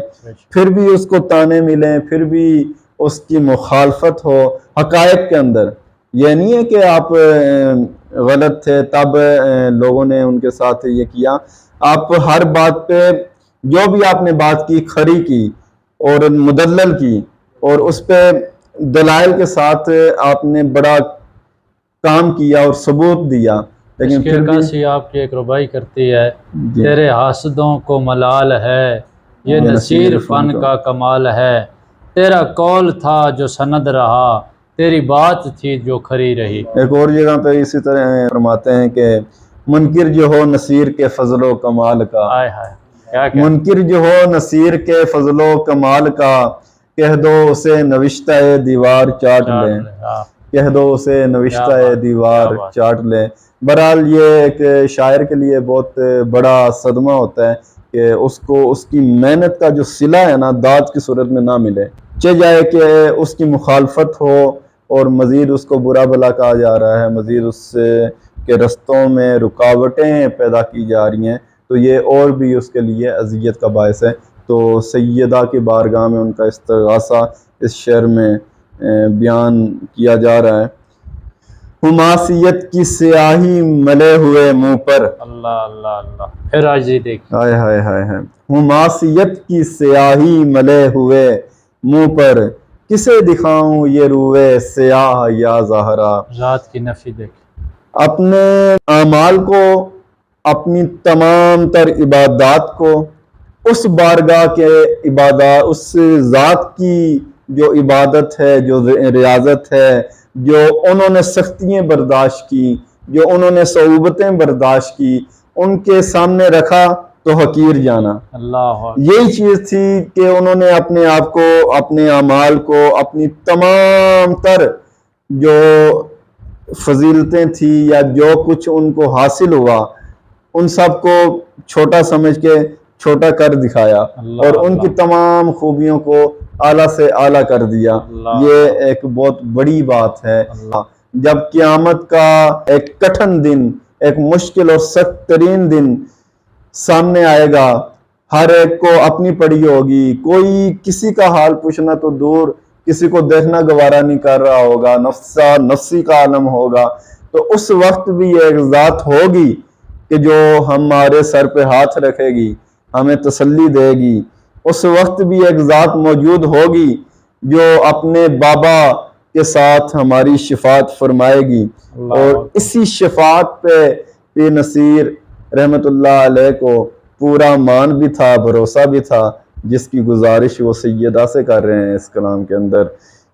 پھر بھی اس کو تانے ملیں، پھر بھی اس کی مخالفت ہو حقائق کے اندر، یہ نہیں ہے کہ آپ غلط تھے تب لوگوں نے ان کے ساتھ یہ کیا، آپ ہر بات پہ جو بھی آپ نے بات کی کھری کی اور مدلل کی اور اس پہ دلائل کے ساتھ آپ نے بڑا کام کیا اور ثبوت دیا، لیکن اس کی پھر بھی عکاسی آپ کی ایک ربائی کرتی ہے، جی۔ تیرے حاسدوں کو ملال ہے، یہ نصیر فن کا کمال ہے، تیرا قول تھا جو سند رہا، تیری بات تھی جو کھری رہی۔ ایک اور جگہ پہ اسی طرح فرماتے ہیں کہ منکر جو ہو نصیر کے فضل و کمال کا، آئے ہائے کیا کہ منکر جو ہو نصیر کے فضل و کمال کا، کہہ دو اسے نوشتہ دیوار چاٹ لیں، کہہ دو اسے نوشتہ دیوار چاٹ لیں۔ بہرحال یہ ایک شاعر کے لیے بہت بڑا صدمہ ہوتا ہے کہ اس کو اس کی محنت کا جو صلہ ہے نا داد کی صورت میں نہ ملے، چہ جائے کہ اس کی مخالفت ہو اور مزید اس کو برا بھلا کہا جا رہا ہے، مزید اس کے رستوں میں رکاوٹیں پیدا کی جا رہی ہیں، تو یہ اور بھی اس کے لیے اذیت کا باعث ہے۔ تو سیدہ کی بارگاہ میں ان کا استغاثہ اس شعر میں بیان کیا جا رہا ہے۔ حماسیت کی سیاہی ملے ہوئے منہ پر، اللہ اللہ اللہ، پھر عاجزی دیکھ، ہائے ہائے ہائے ہائے، حماسیت کی سیاہی ملے ہوئے منہ پر، کسے دکھاؤں یہ روئے سیاہ یا زہرا۔ ذات کی نفی دیکھ، اپنے اعمال کو، اپنی تمام تر عبادات کو اس بارگاہ کے عبادات، اس ذات کی جو عبادت ہے، جو ریاضت ہے، جو انہوں نے سختیاں برداشت کی، جو انہوں نے صعوبتیں برداشت کی، ان کے سامنے رکھا تو حقیر جانا۔ اللہ یہی چیز تھی کہ انہوں نے اپنے آپ کو، اپنے اعمال کو، اپنی تمام تر جو فضیلتیں تھی یا جو کچھ ان کو حاصل ہوا ان سب کو چھوٹا سمجھ کے چھوٹا کر دکھایا اور ان کی تمام خوبیوں کو اعلیٰ سے اعلیٰ کر دیا۔ یہ ایک بہت بڑی بات ہے۔ جب قیامت کا ایک کٹھن دن، ایک مشکل اور سخت ترین دن سامنے آئے گا، ہر ایک کو اپنی پڑی ہوگی، کوئی کسی کا حال پوچھنا تو دور، کسی کو دیکھنا گوارا نہیں کر رہا ہوگا، نفسی کا عالم ہوگا، تو اس وقت بھی ایک ذات ہوگی کہ جو ہمارے سر پہ ہاتھ رکھے گی، ہمیں تسلی دے گی۔ اس وقت بھی ایک ذات موجود ہوگی جو اپنے بابا کے ساتھ ہماری شفاعت فرمائے گی، اور اسی شفاعت پہ پیر نصیر رحمت اللہ علیہ کو پورا مان بھی تھا، بھروسہ بھی تھا، جس کی گزارش وہ سیدہ سے کر رہے ہیں اس کلام کے اندر۔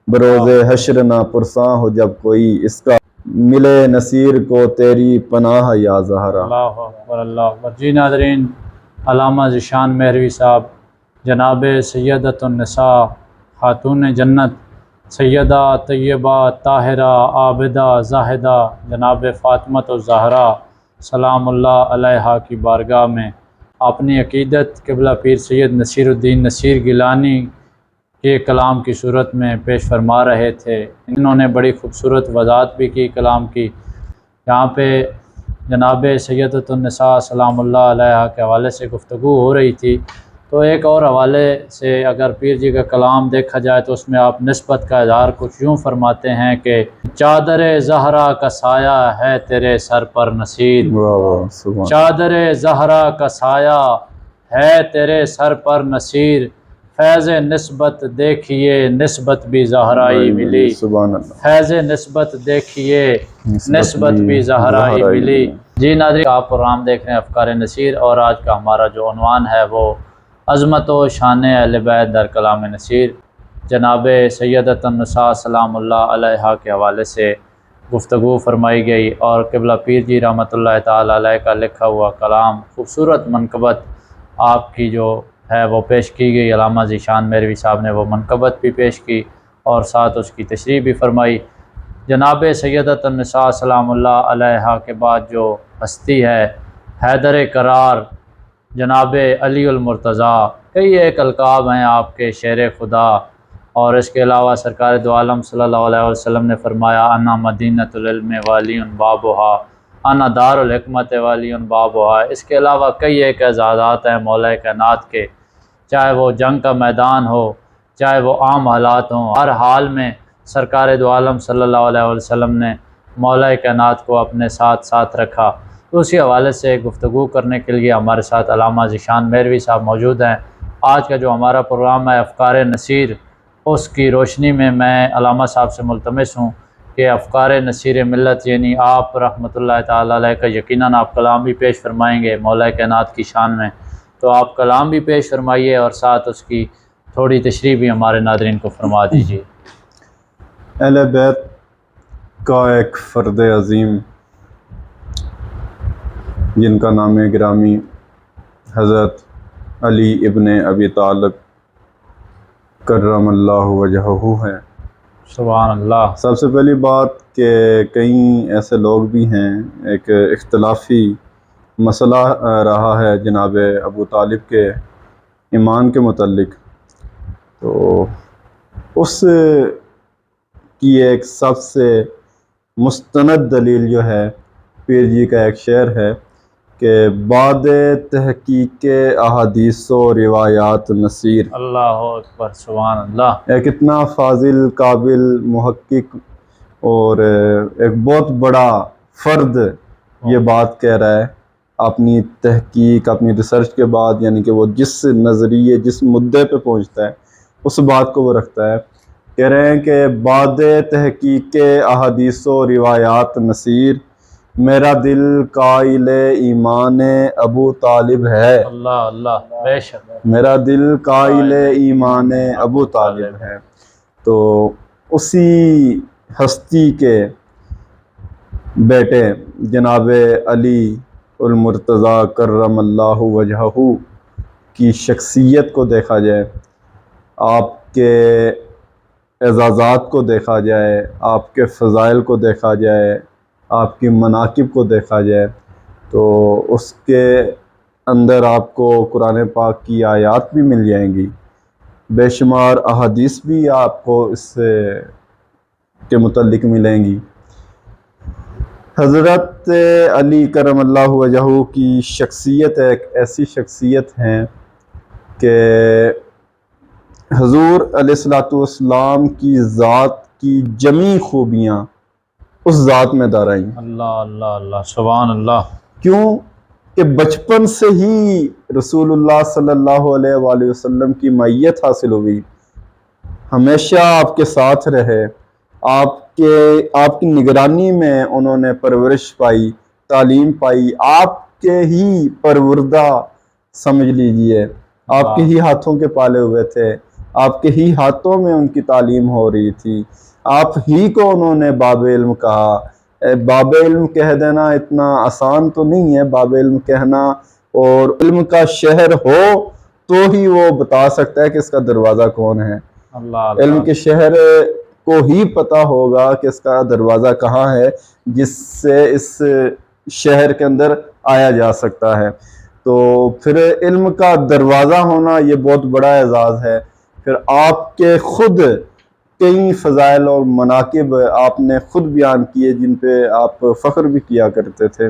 بروز حشر نہ پرساں ہو جب کوئی، اس کا ملے نصیر کو تیری پناہ یا زہرا۔ اللہ اکبر اللہ اکبر۔ جی ناظرین، علامہ ذیشان مہروی صاحب جناب سیدۃ النساء خاتون جنت سیدہ طیبہ طاہرہ عابدہ زاہدہ جناب فاطمۃ الزہرا سلام اللہ علیہا کی بارگاہ میں اپنی عقیدت قبلہ پیر سید نصیر الدین نصیر گیلانی کے کلام کی صورت میں پیش فرما رہے تھے۔ انہوں نے بڑی خوبصورت وضاحت بھی کی کلام کی۔ یہاں پہ جناب سیدۃ النساء سلام اللہ علیہا کے حوالے سے گفتگو ہو رہی تھی، تو ایک اور حوالے سے اگر پیر جی کا کلام دیکھا جائے تو اس میں آپ نسبت کا اظہار کچھ یوں فرماتے ہیں کہ چادر زہرا کا سایہ ہے تیرے سر پر نصیر، چادر زہرا کا سایہ ہے تیرے سر پر نصیر، فیض نسبت دیکھیے نسبت بھی زہرائی ملی، فیض نسبت دیکھیے نسبت بھی زہرائی ملی، جی ناظرین، آپ پروگرام دیکھ رہے ہیں افکار نصیر، اور آج کا ہمارا جو عنوان ہے وہ عظمت و شان اہل بیت در کلام نصیر جناب سیدۃ النساء سلام اللہ علیہا کے حوالے سے گفتگو فرمائی گئی، اور قبلہ پیر جی رحمۃ اللہ تعالی علیہ کا لکھا ہوا کلام خوبصورت منقبت آپ کی جو ہے وہ پیش کی گئی۔ علامہ ذیشان میروی صاحب نے وہ منقبت بھی پیش کی اور ساتھ اس کی تشریح بھی فرمائی۔ جناب سیدۃ النساء سلام اللہ علیہا کے بعد جو ہستی ہے حیدر قرار جناب علی المرتضیٰ، کئی ایک القاب ہیں آپ کے، شیر خدا، اور اس کے علاوہ سرکار دو عالم صلی اللہ علیہ وسلم نے فرمایا انا مدینۃ العلم والی بابھا، انا دار الحکمت والی بابھا۔ اس کے علاوہ کئی ایک اعزازات ہیں مولا کائنات کے، چاہے وہ جنگ کا میدان ہو، چاہے وہ عام حالات ہوں، ہر حال میں سرکار دو عالم صلی اللہ علیہ وسلم نے مولا کائنات کو اپنے ساتھ رکھا۔ تو اسی حوالے سے گفتگو کرنے کے لیے ہمارے ساتھ علامہ ذیشان میروی صاحب موجود ہیں۔ آج کا جو ہمارا پروگرام ہے افکار نصیر، اس کی روشنی میں علامہ صاحب سے ملتمس ہوں کہ افکار نصیر ملت یعنی آپ رحمۃ اللہ تعالی علیہ کا یقیناً آپ کلام بھی پیش فرمائیں گے مولا کائنات کی شان میں، تو آپ کلام بھی پیش فرمائیے اور ساتھ اس کی تھوڑی تشریح بھی ہمارے ناظرین کو فرما دیجیے۔ اہل بیت کا ایک فرد عظیم جن کا نام گرامی حضرت علی ابن ابی طالب کرم اللہ وجہہ ہے۔ سبحان اللہ۔ سب سے پہلی بات کہ کئی ایسے لوگ بھی ہیں، ایک اختلافی مسئلہ رہا ہے جناب ابو طالب کے ایمان کے متعلق، تو اس کی ایک سب سے مستند دلیل جو ہے پیر جی کا ایک شعر ہے کہ بعد تحقیق احادیث و روایات نصیر۔ اللہ اکبر، سبحان اللہ۔ ایک اتنا فاضل، قابل، محقق اور ایک بہت بڑا فرد یہ بات کہہ رہا ہے اپنی تحقیق، اپنی ریسرچ کے بعد، یعنی کہ وہ جس نظریے، جس مدعے پہ پہنچتا ہے اس بات کو وہ رکھتا ہے۔ کہہ رہے ہیں کہ بعد تحقیق احادیث و روایات نصیر، میرا دل قائل ایمان ابو طالب ہے۔ اللہ اللہ، بے شک۔ میرا دل قائل ایمان ابو طالب ہے۔ تو اسی ہستی کے بیٹے جناب علی المرتضیٰ کرم اللہ وجہہ کی شخصیت کو دیکھا جائے، آپ کے اعزازات کو دیکھا جائے، آپ کے فضائل کو دیکھا جائے، آپ کی مناقب کو دیکھا جائے، تو اس کے اندر آپ کو قرآن پاک کی آیات بھی مل جائیں گی، بے شمار احادیث بھی آپ کو اس کے متعلق ملیں گی۔ حضرت علی کرم اللہ وجہہ کی شخصیت ایک ایسی شخصیت ہے کہ حضور علیہ الصلوۃ والسلام کی ذات کی جمی خوبیاں اس ذات میں دارائیں۔ اللہ اللہ اللہ، سبحان اللہ۔ کیوں کہ بچپن سے ہی رسول اللہ صلی اللہ علیہ وآلہ وسلم کی معیت حاصل ہوئی، ہمیشہ آپ کے ساتھ رہے، آپ کی نگرانی میں انہوں نے پرورش پائی، تعلیم پائی، آپ کے ہی پروردہ سمجھ لیجئے، آپ کے ہی ہاتھوں کے پالے ہوئے تھے، آپ کے ہی ہاتھوں میں ان کی تعلیم ہو رہی تھی، آپ ہی کو انہوں نے باب علم کہا۔ باب علم کہہ دینا اتنا آسان تو نہیں ہے، باب علم کہنا، اور علم کا شہر ہو تو ہی وہ بتا سکتا ہے کہ اس کا دروازہ کون ہے۔ اللہ علم کے شہر کو ہی پتہ ہوگا کہ اس کا دروازہ کہاں ہے جس سے اس شہر کے اندر آیا جا سکتا ہے۔ تو پھر علم کا دروازہ ہونا یہ بہت بڑا اعزاز ہے۔ پھر آپ کے خود کئی فضائل اور مناقب آپ نے خود بیان کیے جن پہ آپ فخر بھی کیا کرتے تھے،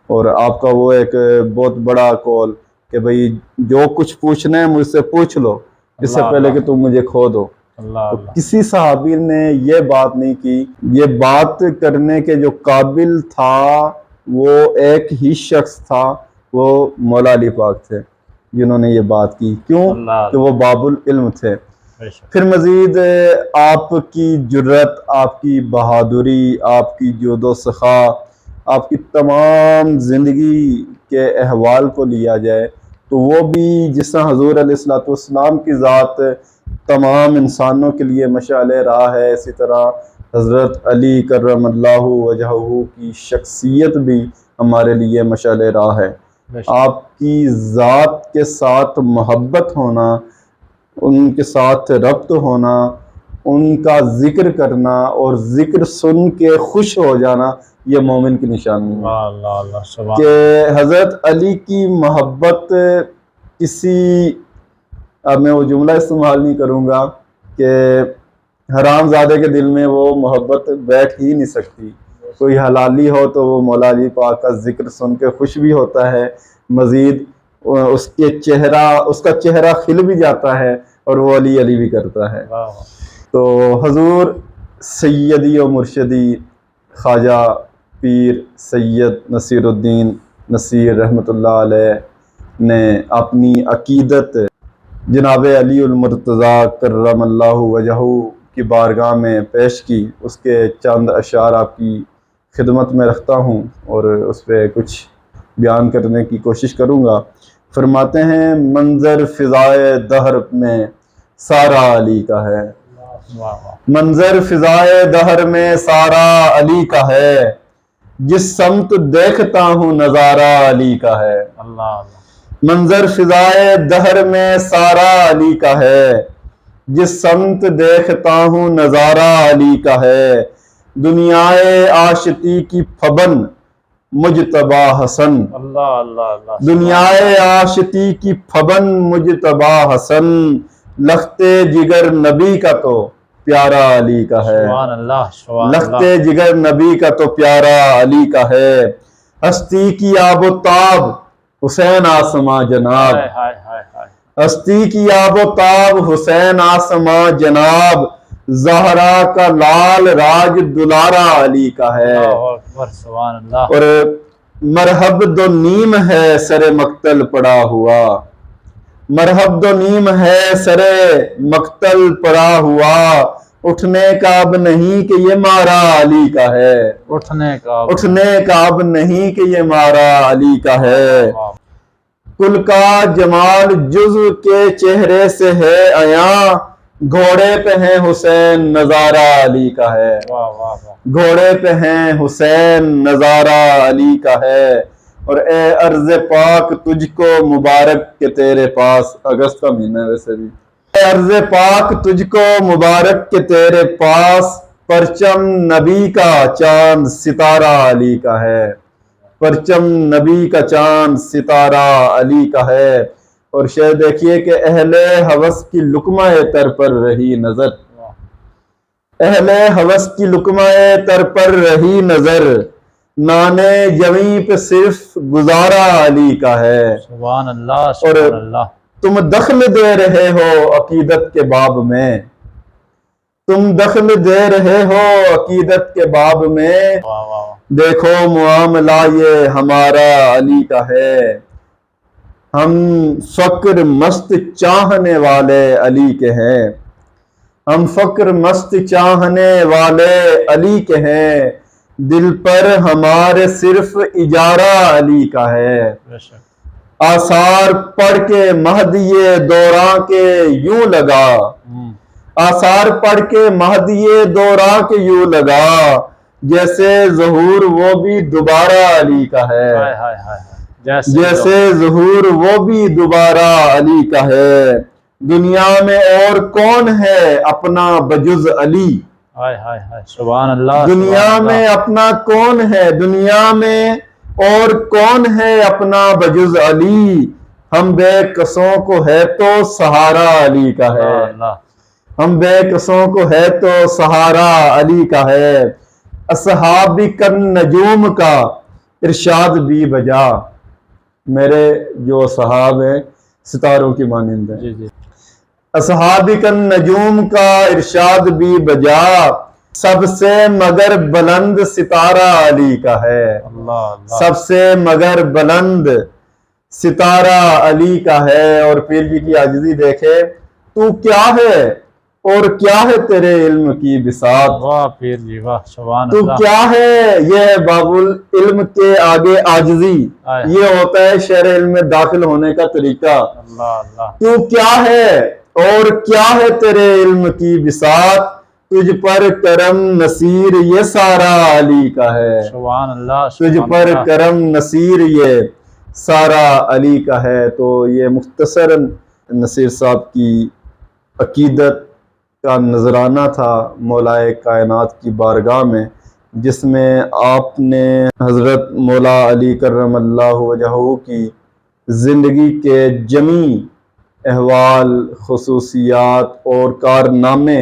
اور آپ کا وہ ایک بہت بڑا قول کہ بھئی جو کچھ پوچھنا ہے مجھ سے پوچھ لو اس سے پہلے کہ تم مجھے کھو دو۔ اللہ تو کسی صحابی نے یہ بات نہیں کی، یہ بات کرنے کے جو قابل تھا وہ ایک ہی شخص تھا، وہ مولا علی پاک تھے جنہوں نے یہ بات کی۔ کیوں کہ وہ باب العلم تھے۔ پھر مزید آپ کی جرت، آپ کی بہادری، آپ کی جود و سخا، آپ کی تمام زندگی کے احوال کو لیا جائے تو وہ بھی جس طرح حضور علیہ الصلوۃ والسلام کی ذات تمام انسانوں کے لیے مشعل راہ ہے، اسی طرح حضرت علی کرم اللہ وجہہ کی شخصیت بھی ہمارے لیے مشعل راہ ہے۔ آپ کی ذات کے ساتھ محبت ہونا، ان کے ساتھ ربط ہونا، ان کا ذکر کرنا اور ذکر سن کے خوش ہو جانا، یہ مومن کی نشانی ہے۔ اللہ اللہ سبحان کہ حضرت علی کی محبت کسی، اب میں وہ جملہ استعمال نہیں کروں گا کہ حرام زادے کے دل میں وہ محبت بیٹھ ہی نہیں سکتی۔ کوئی حلالی ہو تو وہ مولا علی پاک کا ذکر سن کے خوش بھی ہوتا ہے، مزید اس کا چہرہ کھل بھی جاتا ہے اور وہ علی علی بھی کرتا ہے۔ تو حضور سیدی و مرشدی خواجہ پیر سید نصیر الدین نصیر رحمۃ اللہ علیہ نے اپنی عقیدت جناب علی المرتضیٰ کرم اللہ وجہہ کی بارگاہ میں پیش کی، اس کے چند اشعار آپ کی خدمت میں رکھتا ہوں اور اس پہ کچھ بیان کرنے کی کوشش کروں گا۔ فرماتے ہیں منظر فضائے دہر میں سارا علی کا ہے، منظر فضائے دہر میں سارا علی کا ہے، جس سمت دیکھتا ہوں نظارہ علی کا ہے۔ اللہ منظر فضائے دہر میں سارا علی کا ہے، جس سمت دیکھتا ہوں نظارہ علی کا ہے، دنیائے عاشقی کی پھبن مجتبی حسن، اللہ اللہ اللہ دنیائے عاشقی کی پھبن مجتبی حسن، لخت جگر نبی کا تو پیارا علی کا ہے، سبحان اللہ سبحان لخت اللہ جگر نبی کا تو پیارا علی کا ہے، ہستی کی آب و تاب حسین آسماں جناب، ہائے ہائے ہائے ہائے ہستی کی آب و تاب حسین آسماں جناب، زہرا کا لال راج دلارا علی کا ہے، اللہ اکبر سبحان اللہ اور مرحب دو نیم ہے سر مقتل پڑا ہوا، مرحب دو نیم ہے سر مقتل پڑا ہوا، اٹھنے کا اب نہیں کہ یہ مارا علی کا ہے، اٹھنے کا اٹھنے کا اب نہیں کہ یہ مارا علی کا ہے، کل کا جمال جزو کے چہرے سے ہے عیاں، گھوڑے پہ ہیں حسین نظارہ علی کا ہے، واہ واہ واہ گھوڑے پہ ہیں حسین نظارہ علی کا ہے، اور اے عرض پاک تجھ کو مبارک کہ تیرے پاس، اگست کا مہینہ ہے ویسے بھی، اے عرض پاک تجھ کو مبارک کہ تیرے پاس، پرچم نبی کا چاند ستارہ علی کا ہے، پرچم نبی کا چاند ستارہ علی کا ہے، اور شعر دیکھیے کہ اہل ہوس کی لقمہ تر پر رہی نظر، اہل ہوس کی لقمہ تر پر رہی نظر، نانے جویں پہ صرف گزارا علی کا ہے، سبحان اللہ سبحان اللہ تم دخل دے رہے ہو عقیدت کے باب میں، تم دخل دے رہے ہو عقیدت کے باب میں، واہ واہ دیکھو معاملہ یہ ہمارا علی کا ہے، ہم فقر مست چاہنے والے علی کے ہیں، ہم فقر مست چاہنے والے علی کے ہیں، دل پر ہمارے صرف اجارہ علی کا ہے، بے شک آثار پڑھ کے مہدی دوراں کے یوں لگا، آثار پڑھ کے مہدی دوراں کے یوں لگا، جیسے ظہور وہ بھی دوبارہ علی کا ہے، ہائے ہائے ہائے جیسے ظہور وہ بھی دوبارہ علی کا ہے، دنیا میں اور کون ہے اپنا بجز علی، ہائے ہائے ہائے سبحان اللہ دنیا میں اپنا کون ہے، دنیا میں اور کون ہے اپنا بجز علی، ہم بے کسوں کو ہے تو سہارا علی کا ہے، اللہ ہم بے کسوں کو ہے تو سہارا علی کا ہے، اصحاب کن نجوم کا ارشاد بھی بجا، میرے جو صحاب ہیں ستاروں کی مانند ہیں، جی جی اصحاب کن نجوم کا ارشاد بھی بجا، سب سے مگر بلند ستارہ علی کا ہے، اللہ اللہ سب سے مگر بلند ستارہ علی کا ہے، اور پیر جی کی عاجزی دیکھے، تو کیا ہے اور کیا ہے تیرے علم کی بساط، واہ پیر جی واہ، سبحان تو اللہ۔ کیا ہے، یہ ہے باب العلم کے آگے عاجزی، یہ ہوتا ہے شہر علم میں داخل ہونے کا طریقہ۔ اللہ اللہ، تو کیا ہے اور کیا ہے تیرے علم کی بساط، تجھ پر کرم نصیر یہ سارا علی کا ہے، سبحان اللہ، تجھ سبحان پر اللہ۔ کرم نصیر یہ سارا علی کا ہے۔ تو یہ مختصر نصیر صاحب کی عقیدت کا نذرانہ تھا مولائے کائنات کی بارگاہ میں، جس میں آپ نے حضرت مولا علی کرم اللہ وجہہ کی زندگی کے جمی احوال، خصوصیات اور کارنامے،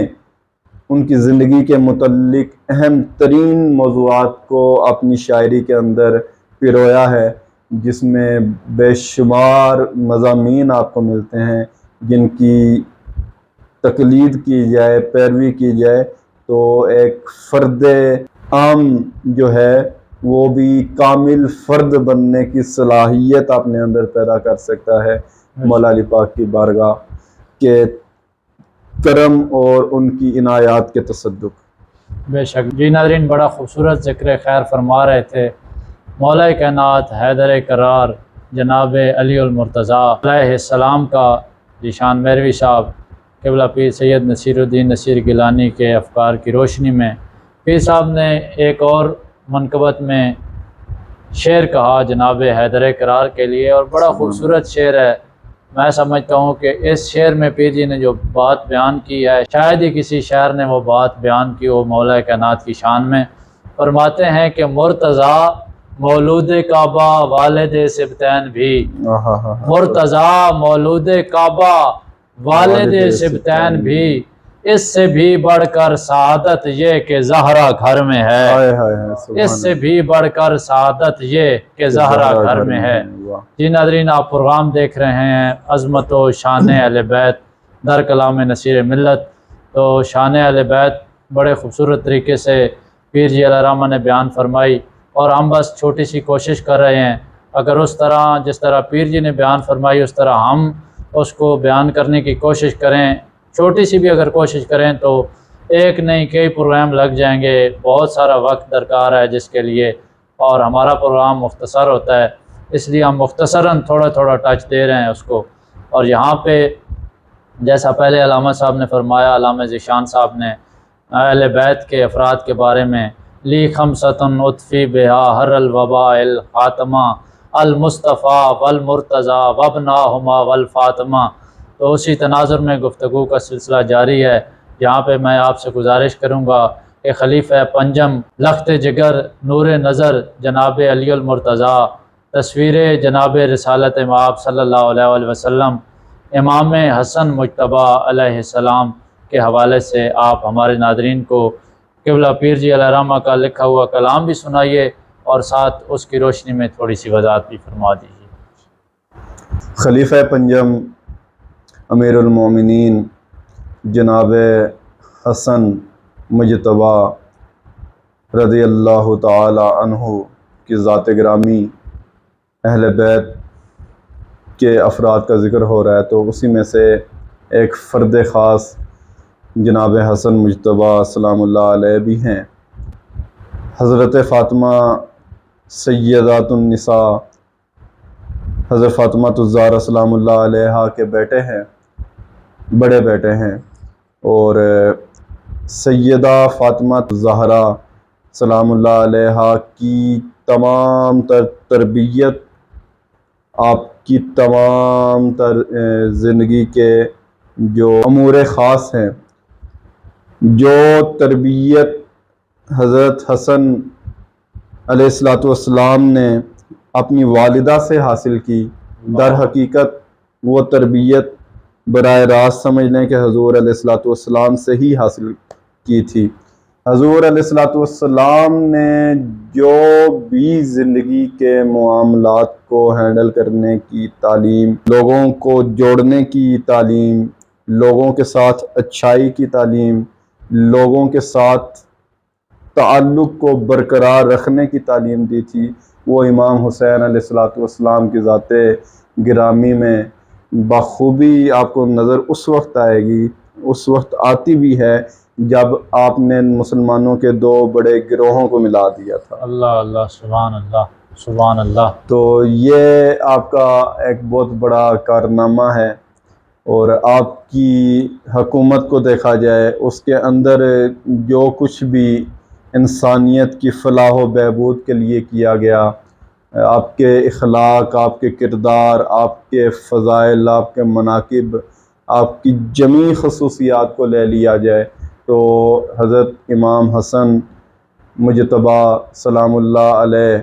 ان کی زندگی کے متعلق اہم ترین موضوعات کو اپنی شاعری کے اندر پرویا ہے، جس میں بے شمار مضامین آپ کو ملتے ہیں جن کی تقلید کی جائے، پیروی کی جائے تو ایک فرد عام جو ہے وہ بھی کامل فرد بننے کی صلاحیت اپنے اندر پیدا کر سکتا ہے مولا علی پاک کی بارگاہ کے کرم اور ان کی عنایات کے تصدق۔ بے شک جی ناظرین، بڑا خوبصورت ذکر خیر فرما رہے تھے مولا کائنات حیدر کرار جناب علی المرتضیٰ علیہ السلام کا ذیشان میروی صاحب قبلہ پیر سید نصیر الدین نصیر گیلانی کے افکار کی روشنی میں پیر صاحب نے ایک اور منقبت میں شعر کہا جناب حیدر کرار کے لیے، اور بڑا خوبصورت شعر ہے۔ میں سمجھتا ہوں کہ اس شعر میں پیر جی نے جو بات بیان کی ہے، شاید ہی کسی شاعر نے وہ بات بیان کی ہو مولا کائنات کی شان میں۔ فرماتے ہیں کہ مرتضیٰ مولود کعبہ والد سبتین بھی، مرتضیٰ مولود کعبہ والد سبتین بھی، اس سے بھی بڑھ کر سعادت یہ کہ زہرا گھر میں ہے، اس سے بھی بڑھ کر سعادت یہ کہ زہرا گھر میں ہے۔ جی ناظرین، آپ پروگرام دیکھ رہے ہیں عظمت و شان اہل بیت در کلام نصیر ملت۔ تو شان اہل بیت بڑے خوبصورت طریقے سے پیر جی علیہ الرحمہ نے بیان فرمائی، اور ہم بس چھوٹی سی کوشش کر رہے ہیں، اگر اس طرح جس طرح پیر جی نے بیان فرمائی اس طرح ہم اس کو بیان کرنے کی کوشش کریں، چھوٹی سی بھی اگر کوشش کریں تو ایک نہیں کئی پروگرام لگ جائیں گے، بہت سارا وقت درکار ہے جس کے لیے، اور ہمارا پروگرام مختصر ہوتا ہے، اس لیے ہم مختصراً تھوڑا تھوڑا ٹچ دے رہے ہیں اس کو۔ اور یہاں پہ جیسا پہلے علامہ صاحب نے فرمایا، علامہ ذیشان صاحب نے اہل بیت کے افراد کے بارے میں، لی خمسۃ اطفی بہا ہر الوباء الخاتمہ المصطفیٰ والمرتضیٰ وابناہما والفاطمہ۔ تو اسی تناظر میں گفتگو کا سلسلہ جاری ہے، جہاں پہ میں آپ سے گزارش کروں گا کہ خلیفہ پنجم لخت جگر نور نظر جناب علی المرتضیٰ، تصویر جناب رسالت مآب صلی اللہ علیہ وسلم امام حسن مجتبیٰ علیہ السلام کے حوالے سے آپ ہمارے ناظرین کو قبلہ پیر جی علیہ الرحمہ کا لکھا ہوا کلام بھی سنائیے، اور ساتھ اس کی روشنی میں تھوڑی سی وضاحت بھی فرما دیجیے۔ خلیفہ پنجم امیر المومنین جناب حسن مجتبیٰ رضی اللہ تعالی عنہ کی ذات گرامی، اہل بیت کے افراد کا ذکر ہو رہا ہے، تو اسی میں سے ایک فرد خاص جناب حسن مجتبیٰ سلام اللہ علیہ بھی ہیں۔ حضرت فاطمہ سیدات النساء حضرت فاطمہ الزہرا سلام اللہ علیہا کے بیٹے ہیں، بڑے بیٹے ہیں، اور سیدہ فاطمہ الزہرا سلام اللہ علیہا کی تمام تر تربیت، آپ کی تمام تر زندگی کے جو امور خاص ہیں، جو تربیت حضرت حسن علیہ السلام نے اپنی والدہ سے حاصل کی، در حقیقت وہ تربیت براہ راست سمجھ لیں کہ حضور علیہ السلام سے ہی حاصل کی تھی۔ حضور علیہ السلام نے جو بھی زندگی کے معاملات کو ہینڈل کرنے کی تعلیم، لوگوں کو جوڑنے کی تعلیم، لوگوں کے ساتھ اچھائی کی تعلیم، لوگوں کے ساتھ تعلق کو برقرار رکھنے کی تعلیم دی تھی، وہ امام حسین علیہ السلام کی ذات گرامی میں بخوبی آپ کو نظر اس وقت آئے گی اس وقت آتی بھی ہے جب آپ نے مسلمانوں کے دو بڑے گروہوں کو ملا دیا تھا۔ اللہ اللہ، سبحان اللہ، سبحان اللہ۔ تو یہ آپ کا ایک بہت بڑا کارنامہ ہے، اور آپ کی حکومت کو دیکھا جائے اس کے اندر جو کچھ بھی انسانیت کی فلاح و بہبود کے لیے کیا گیا، آپ کے اخلاق، آپ کے کردار، آپ کے فضائل، آپ کے مناقب، آپ کی جمیع خصوصیات کو لے لیا جائے تو حضرت امام حسن مجتبی سلام اللہ علیہ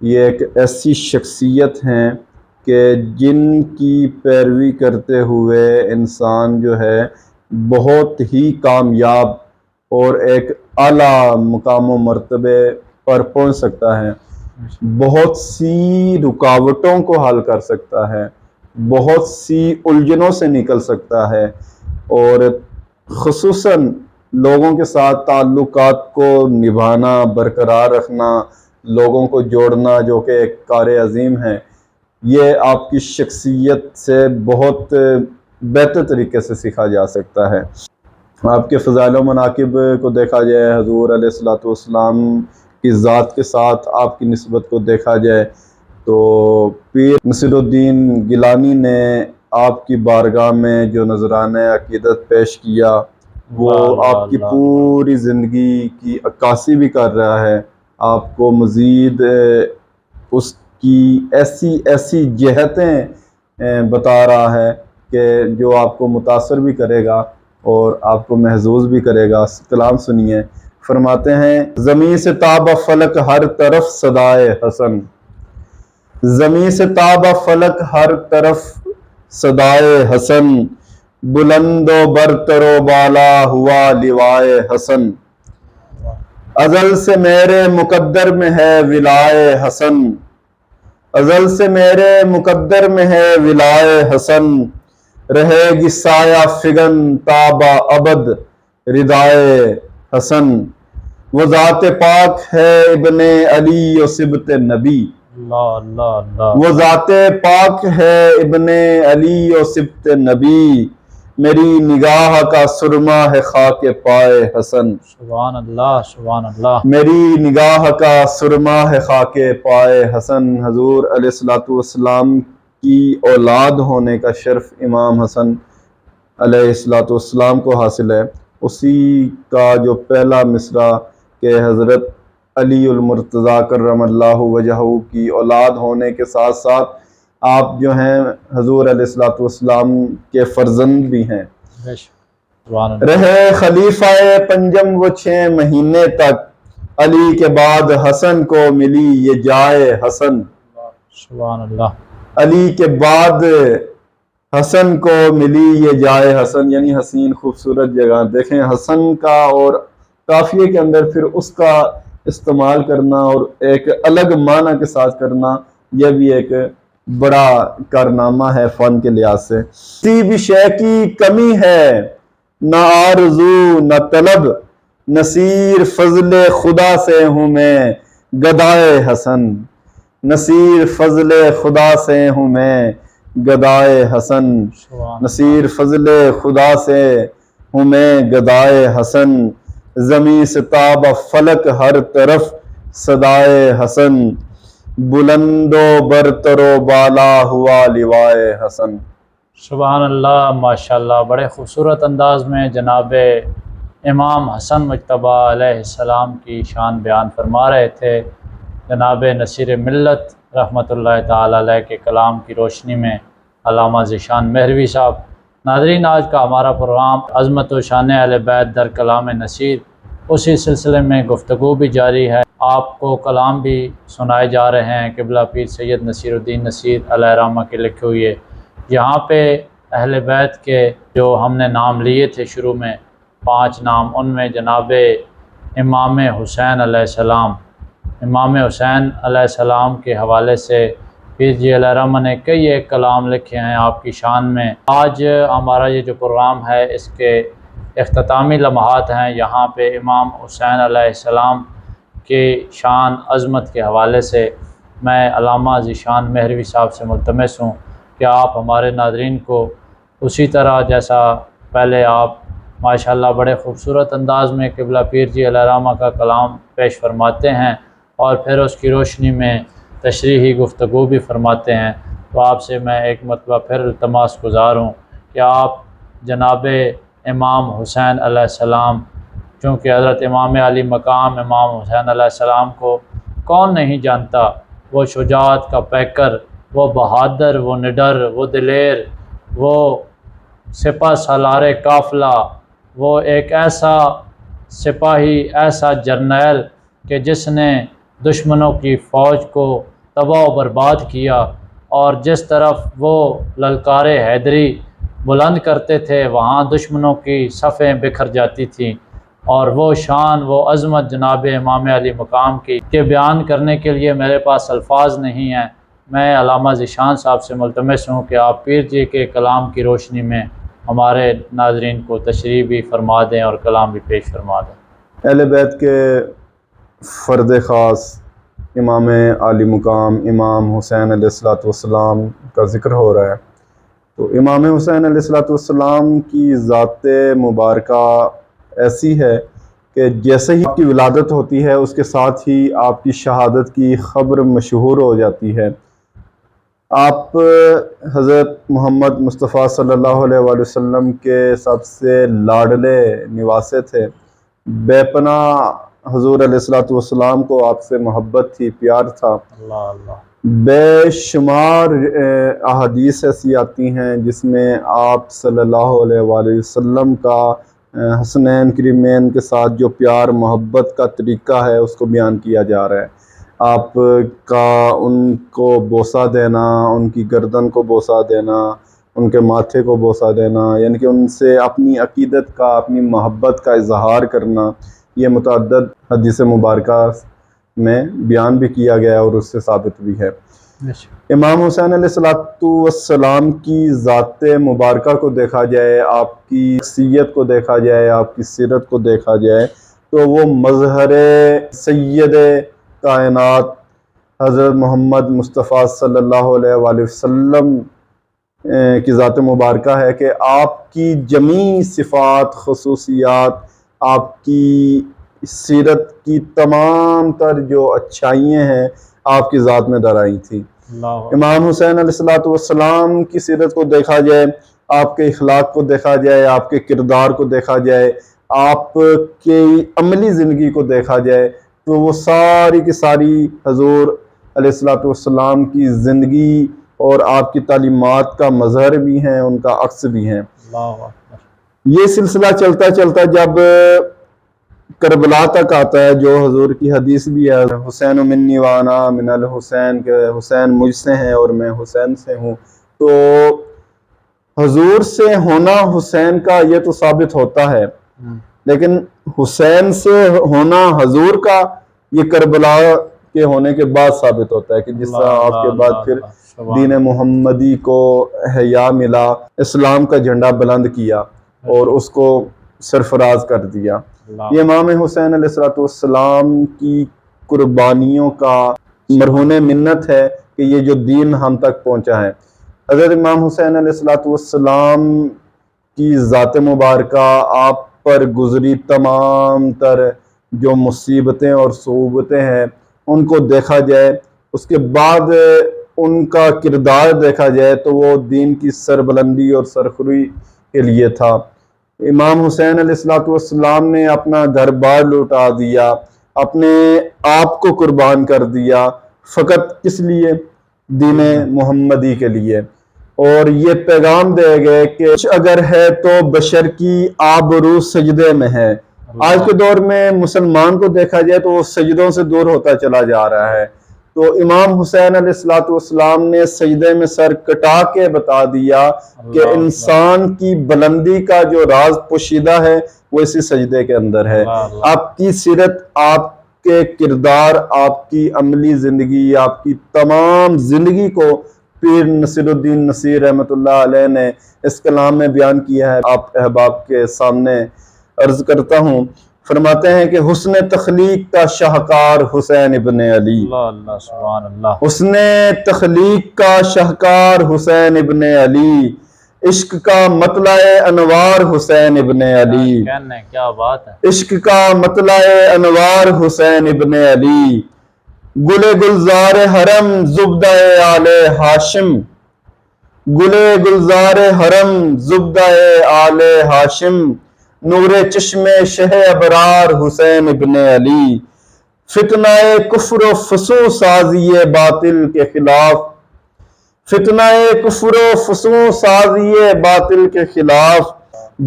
یہ ایک ایسی شخصیت ہیں کہ جن کی پیروی کرتے ہوئے انسان جو ہے بہت ہی کامیاب اور ایک اعلیٰ مقام و مرتبے پر پہنچ سکتا ہے، بہت سی رکاوٹوں کو حل کر سکتا ہے، بہت سی الجھنوں سے نکل سکتا ہے، اور خصوصاً لوگوں کے ساتھ تعلقات کو نبھانا، برقرار رکھنا، لوگوں کو جوڑنا، جو کہ ایک کار عظیم ہے، یہ آپ کی شخصیت سے بہت بہتر طریقے سے سیکھا جا سکتا ہے۔ آپ کے فضائل و مناقب کو دیکھا جائے، حضور علیہ الصلوۃ والسلام کی ذات کے ساتھ آپ کی نسبت کو دیکھا جائے تو پیر نصیر الدین گیلانی نے آپ کی بارگاہ میں جو نذرانہ عقیدت پیش کیا وہ آپ کی پوری زندگی کی عکاسی بھی کر رہا ہے، آپ کو مزید اس کی ایسی جہتیں بتا رہا ہے کہ جو آپ کو متاثر بھی کرے گا اور آپ کو محظوظ بھی کرے گا۔ کلام سنیے، فرماتے ہیں زمین سے تاب فلک ہر طرف صدائے حسن، زمین سے تاب فلک ہر طرف صدائے حسن، بلند و برتر و بالا ہوا لوائے حسن، ازل سے میرے مقدر میں ہے ولائے حسن، ازل سے میرے مقدر میں ہے ولائے حسن، رہے گی سایہ فگن تابا ابد ردائے حسن، وہ ذات پاک ہے ابن علی و سبط نبی، اللہ اللہ اللہ، وہ ذات پاک ہے ابن علی و سبط نبی، میری نگاہ کا سرما ہے خاک پائے حسن، سبحان اللہ، سبحان اللہ۔ میری نگاہ کا سرما ہے خاک پائے حسن۔ حضور علیہ الصلوۃ والسلام کی اولاد ہونے کا شرف امام حسن علیہ الصلوۃ والسلام کو حاصل ہے۔ اسی کا جو پہلا مصرع کہ حضرت علی المرتضیٰ کرم اللہ وجہہ کی اولاد ہونے کے ساتھ ساتھ آپ جو ہیں حضور علیہ الصلوۃ والسلام کے فرزند بھی ہیں۔ سبحان اللہ، رہے خلیفہ پنجم وہ 6 مہینے تک، علی کے بعد حسن کو ملی یہ جائے حسن، سبحان اللہ، علی کے بعد حسن کو ملی یہ جائے حسن، یعنی حسین خوبصورت جگہ۔ دیکھیں حسن کا اور قافیے کے اندر پھر اس کا استعمال کرنا اور ایک الگ معنی کے ساتھ کرنا، یہ بھی ایک بڑا کارنامہ ہے فن کے لحاظ سے۔ کسی بھی شے کی کمی ہے نہ آرزو نہ طلب، نصیر فضل خدا سے ہوں میں گدائے حسن، نصیر فضل خدا سے ہوں میں گدائے حسن، نصیر فضل خدا سے ہوں میں گدائے حسن، زمیں سے تاب فلک ہر طرف صدائے حسن، بلند و برتر و بالا ہوا لوائے حسن۔ سبحان اللہ، ماشاءاللہ، بڑے خوبصورت انداز میں جناب امام حسن مجتبی علیہ السلام کی شان بیان فرما رہے تھے۔ جناب نصیر ملت رحمۃ اللہ تعالی علیہ کے کلام کی روشنی میں علامہ ذیشان مہروی صاحب۔ ناظرین، آج کا ہمارا پروگرام عظمت و شان اہل بیت در کلام نصیر، اسی سلسلے میں گفتگو بھی جاری ہے۔ آپ کو کلام بھی سنائے جا رہے ہیں قبلہ پیر سید نصیر الدین نصیر علیہ رحمہ کے لکھے ہوئے۔ یہاں پہ اہل بیت کے جو ہم نے نام لیے تھے شروع میں 5 نام، ان میں جناب امام حسین علیہ السلام، امام حسین علیہ السلام کے حوالے سے پیر جی علیہ رحمہ نے کئی ایک کلام لکھے ہیں آپ کی شان میں۔ آج ہمارا یہ جو پروگرام ہے اس کے اختتامی لمحات ہیں۔ یہاں پہ امام حسین علیہ السلام کی شان عظمت کے حوالے سے میں علامہ ذیشان مہروی صاحب سے ملتمس ہوں کہ آپ ہمارے ناظرین کو اسی طرح جیسا پہلے آپ ماشاءاللہ بڑے خوبصورت انداز میں قبلہ پیر جی علیہ رحمہ کا کلام پیش فرماتے ہیں اور پھر اس کی روشنی میں تشریحی گفتگو بھی فرماتے ہیں۔ تو آپ سے میں ایک مرتبہ پھر التماس گزار ہوں کہ آپ جناب امام حسین علیہ السلام، چونکہ حضرت امام علی مقام امام حسین علیہ السلام کو کون نہیں جانتا، وہ شجاعت کا پیکر، وہ بہادر، وہ نڈر، وہ دلیر، وہ سپہ سالار قافلہ، وہ ایک ایسا سپاہی، ایسا جرنیل کہ جس نے دشمنوں کی فوج کو تباہ و برباد کیا، اور جس طرف وہ للکار حیدری بلند کرتے تھے وہاں دشمنوں کی صفیں بکھر جاتی تھیں، اور وہ شان، وہ عظمت جناب امام علی مقام کی کہ بیان کرنے کے لیے میرے پاس الفاظ نہیں ہیں۔ میں علامہ ذیشان صاحب سے ملتمس ہوں کہ آپ پیر جی کے کلام کی روشنی میں ہمارے ناظرین کو تشریح بھی فرما دیں اور کلام بھی پیش فرما دیں۔ اہل بیت کے فرد خاص امام علی مقام امام حسین علیہ السلام کا ذکر ہو رہا ہے، تو امام حسین علیہ السلام کی ذات مبارکہ ایسی ہے کہ جیسے ہی آپ کی ولادت ہوتی ہے اس کے ساتھ ہی آپ کی شہادت کی خبر مشہور ہو جاتی ہے۔ آپ حضرت محمد مصطفیٰ صلی اللہ علیہ وآلہ وسلم کے سب سے لاڈلے نواسے تھے، بے پناہ حضور علیہ السلام کو آپ سے محبت تھی، پیار تھا۔ اللہ اللہ۔ بے شمار احادیث ایسی آتی ہیں جس میں آپ صلی اللہ علیہ وآلہ وسلم کا حسنین کریمین کے ساتھ جو پیار محبت کا طریقہ ہے اس کو بیان کیا جا رہا ہے۔ آپ کا ان کو بوسہ دینا، ان کی گردن کو بوسہ دینا، ان کے ماتھے کو بوسہ دینا، یعنی کہ ان سے اپنی عقیدت کا، اپنی محبت کا اظہار کرنا، یہ متعدد حدیث مبارکہ میں بیان بھی کیا گیا اور اس سے ثابت بھی ہے۔ امام حسین علیہ السلام کی ذات مبارکہ کو دیکھا جائے، آپ کی شخصیت کو دیکھا جائے، آپ کی سیرت کو دیکھا جائے تو وہ مظہر سید کائنات حضرت محمد مصطفیٰ صلی اللہ علیہ وآلہ وسلم کی ذات مبارکہ ہے کہ آپ کی جمیع صفات، خصوصیات، آپ کی سیرت کی تمام تر جو اچھائیاں ہیں آپ کی ذات میں در آئی تھی۔ امام حسین علیہ السلام کی سیرت کو دیکھا جائے، آپ کے اخلاق کو دیکھا جائے، آپ کے کردار کو دیکھا جائے، آپ کی عملی زندگی کو دیکھا جائے تو وہ ساری کی ساری حضور علیہ السلام کی زندگی اور آپ کی تعلیمات کا مظہر بھی ہیں، ان کا عکس بھی ہیں۔ یہ سلسلہ چلتا چلتا جب کربلا تک آتا ہے، جو حضور کی حدیث بھی ہے، حسین منی وانا من الحسین، کہ حسین مجھ سے ہیں اور میں حسین سے ہوں، تو حضور سے ہونا حسین کا یہ تو ثابت ہوتا ہے، لیکن حسین سے ہونا حضور کا یہ کربلا کے ہونے کے بعد ثابت ہوتا ہے کہ جس طرح آپ کے بعد پھر دین محمدی کو حیا ملا، اسلام کا جھنڈا بلند کیا اور اس کو سرفراز کر دیا۔ یہ امام حسین علیہ السلام کی قربانیوں کا مرہون منت ہے کہ یہ جو دین ہم تک پہنچا ہے۔ حضرت امام حسین علیہ السلام کی ذات مبارکہ، آپ پر گزری تمام تر جو مصیبتیں اور صعوبتیں ہیں ان کو دیکھا جائے، اس کے بعد ان کا کردار دیکھا جائے تو وہ دین کی سربلندی اور سرخروئی کے لیے تھا۔ امام حسین علیہ السلام نے اپنا گھر بار لوٹا دیا، اپنے آپ کو قربان کر دیا، فقط کس لیے؟ دین محمدی کے لیے، اور یہ پیغام دے گئے کہ کچھ اگر ہے تو بشر کی آبرو سجدے میں ہے۔ آج کے دور میں مسلمان کو دیکھا جائے تو وہ سجدوں سے دور ہوتا چلا جا رہا ہے، تو امام حسین علیہ السلام نے سجدے میں سر کٹا کے بتا دیا کہ انسان کی بلندی کا جو راز پوشیدہ ہے وہ اسی سجدے کے اندر ہے۔ آپ کی سیرت، آپ کے کردار، آپ کی عملی زندگی، آپ کی تمام زندگی کو پیر نصیر الدین نصیر رحمۃ اللہ علیہ نے اس کلام میں بیان کیا ہے۔ آپ احباب کے سامنے عرض کرتا ہوں، فرماتے ہیں کہ حسن تخلیق کا شاہکار حسین ابن علی، اللہ سبحان اللہ، حسن تخلیق کا شاہکار حسین ابن علی، عشق کا مطلع انوار حسین ابن علی، کہنے کیا بات ہے، عشق کا مطلع انوار حسین ابن علی، گل گلزار حرم زبدہ آل ہاشم، گل گلزار حرم زبدہ آل ہاشم، نور چشم شہ ابرار حسین ابن علی، فتنہ کفر و فسوق سازی باطل کے خلاف، فتنہ کفر و فسوق سازی باطل کے خلاف،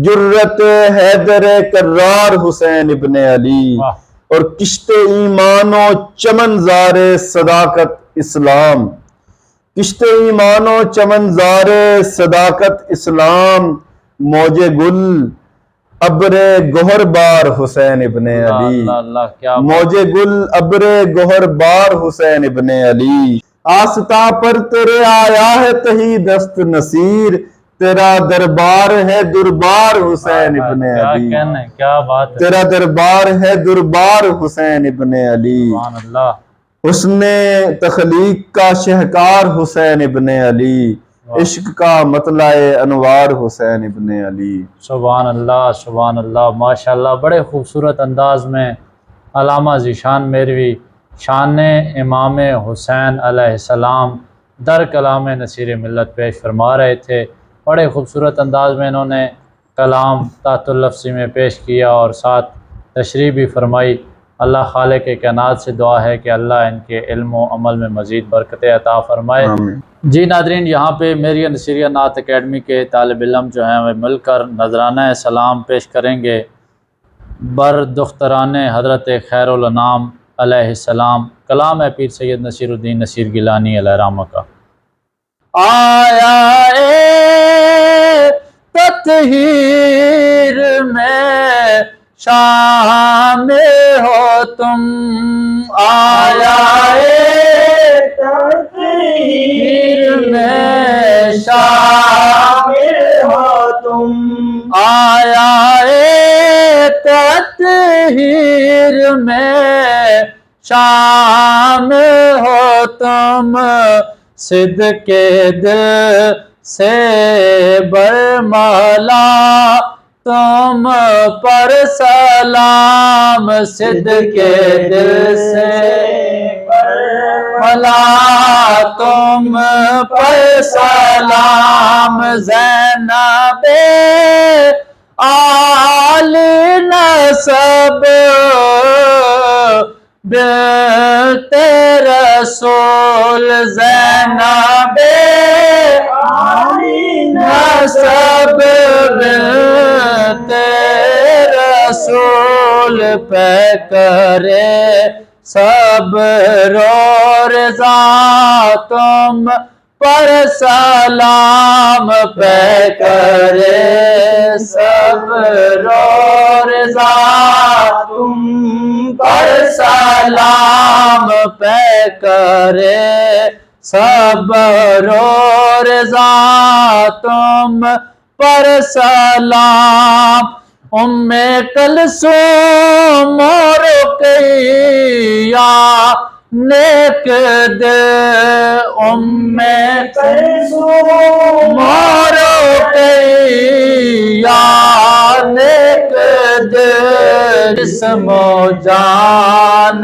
جرت حیدر کرار حسین ابن علی، واہ، اور کشت ایمان و چمن زار صداقت اسلام، کشت ایمان و چمن زار صداقت اسلام، موج گل ابر گوہر بار حسین ابن اللہ علی، اللہ اللہ، کیا بات، موج گل ابر گوہر بار حسین ابن علی، آستا پر تیرے آیا ہے تہی دست نصیر، تیرا دربار ہے دربار حسین ابن کیا علی، کہنے کیا بات ہے، تیرا دربار ہے دربار حسین ابن علی، سبحان اللہ، حسن تخلیق کا شہکار حسین ابن علی، عشق کا مطلع انوار حسین ابن علی۔ سبحان اللہ، سبحان اللہ، ماشاءاللہ، بڑے خوبصورت انداز میں علامہ ذیشان میروی شان امام حسین علیہ السلام در کلام نصیر ملت پیش فرما رہے تھے۔ بڑے خوبصورت انداز میں انہوں نے کلام تحت اللفظی میں پیش کیا اور ساتھ تشریح بھی فرمائی۔ اللہ خالق کائنات سے دعا ہے کہ اللہ ان کے علم و عمل میں مزید برکت عطا فرمائے۔ آمین۔ جی ناظرین، یہاں پہ میری نصیریہ نعت اکیڈمی کے طالب علم جو ہیں وہ مل کر نذرانہ سلام پیش کریں گے بر دختران حضرت خیر الانام علیہ السلام۔ کلام ہے پیر سید نصیر الدین نصیر گیلانی علیہ رحمہ کا۔ آیا اے تطہیر میں شامل ہو تم، آیا اے تطہیر میں شامل ہو تم، آیا اے تطہیر میں شامل ہو تم، صدق کے دل سے برملا تم پر سلام، صدق کے دل سے برملا تم پر سلام، زینب آل نسب بنت رسول، زینب آل نسب بنت رسول، پہ کرے صبر و رضا تم پر سلام، پہ کرے صبر و رضا تم پر سلام، پہ کرے صبر و رضا تم پر سلام، ام کلثوم رقیہ نیک دل، ام کلثوم رقیہ نیک دل، جسم و جان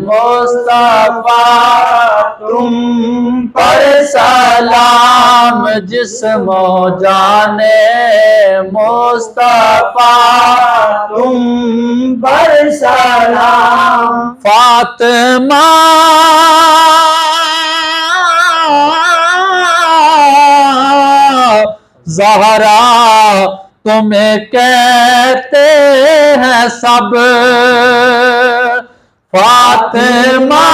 مصطفیٰ تم پر سلام، جسم و جان مصطفیٰ تم پر سلام، فاطمہ زہرا تمہیں کہتے ہیں سب، فاطمہ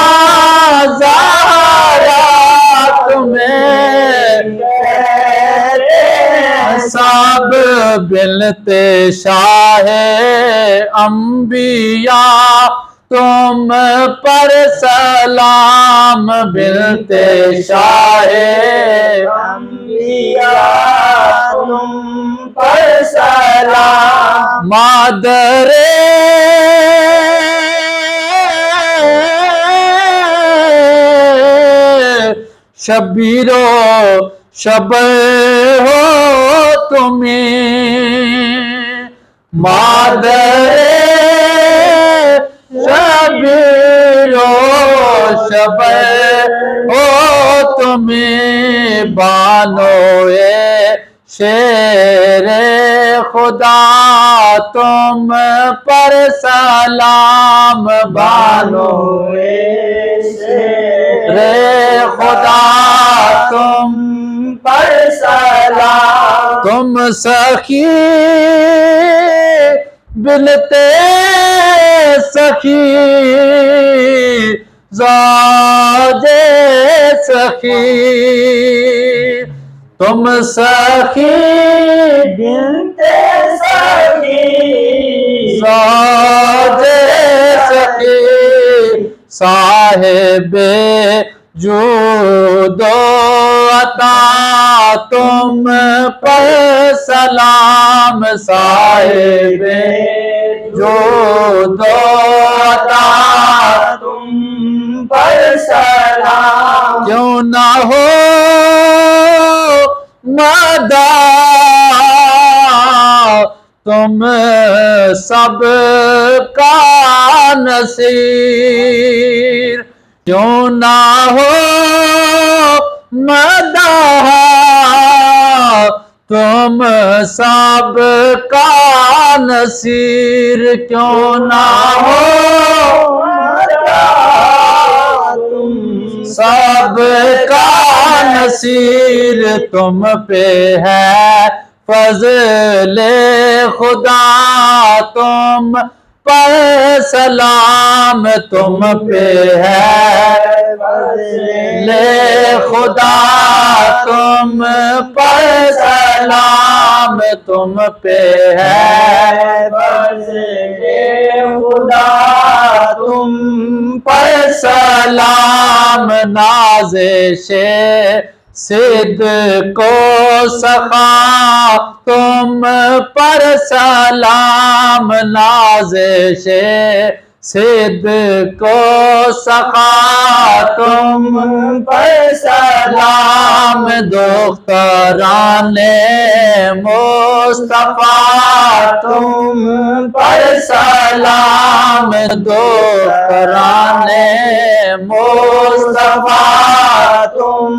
زہرا تمہیں کہتے ہیں سب، بنت شاہ انبیاء تم پر سلام، بنت شاہ انبیاء تم پر سلام، مادر شبیر و شب ہو تمہیں مادر شبیر و شب ہو تمہیں بانوئے شیر خدا تم پر سلام بانوئے شیر خدا تم پر سلام تم سخی بنتے سخی زوج سخی تم سخی بنتے سخی زوج سخی صاحب جود و عطا تم پر سلام صاحب جود و عطا تم پر سلام کیوں نہ ہو مدہ تم سب کا نصیر کیوں نہ ہو مدح تم سب کا نصیر کیوں نہ ہو مدح تم سب کا نصیر تم پہ ہے فضل خدا تم پر سلام تم پہ ہے فضل خدا تم پر سلام تم پہ ہے فضل خدا تم پر سلام نازش صدق و سخا تم پر سلام نازش صدق و سخا تم پر سلام دختران مصطفیٰ تم پر سلام دختران مصطفیٰ تم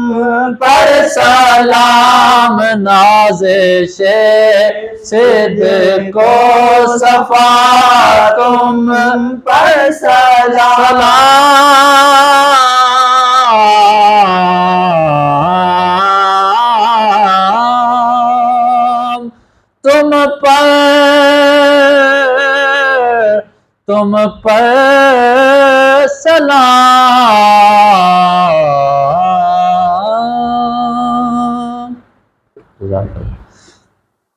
پر سلام نازش صدق و صفا تم پر سلام تم پر سلام۔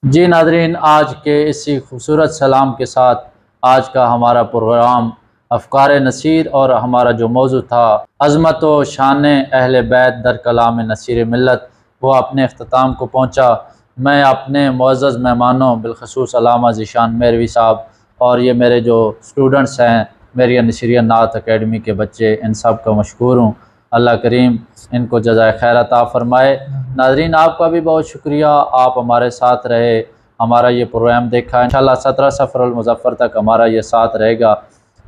جی ناظرین، آج کے اسی خوبصورت سلام کے ساتھ آج کا ہمارا پروگرام افکار نصیر اور ہمارا جو موضوع تھا عظمت و شان اہل بیت در کلام نصیر ملت وہ اپنے اختتام کو پہنچا۔ میں اپنے معزز مہمانوں بالخصوص علامہ ذیشان مہروی صاحب اور یہ میرے جو اسٹوڈنٹس ہیں میری نصیریہ نعت اکیڈمی کے بچے ان سب کا مشکور ہوں۔ اللہ کریم ان کو جزائے خیر عطا فرمائے۔ ناظرین آپ کا بھی بہت شکریہ، آپ ہمارے ساتھ رہے، ہمارا یہ پروگرام دیکھا۔ انشاءاللہ 17 صفر المظفر تک ہمارا یہ ساتھ رہے گا،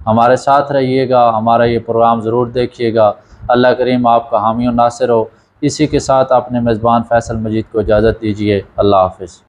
ہمارے ساتھ رہیے گا، ہمارا یہ پروگرام ضرور دیکھیے گا۔ اللہ کریم آپ کا حامی و ناصر ہو۔ اسی کے ساتھ اپنے میزبان فیصل مجید کو اجازت دیجیے۔ اللہ حافظ۔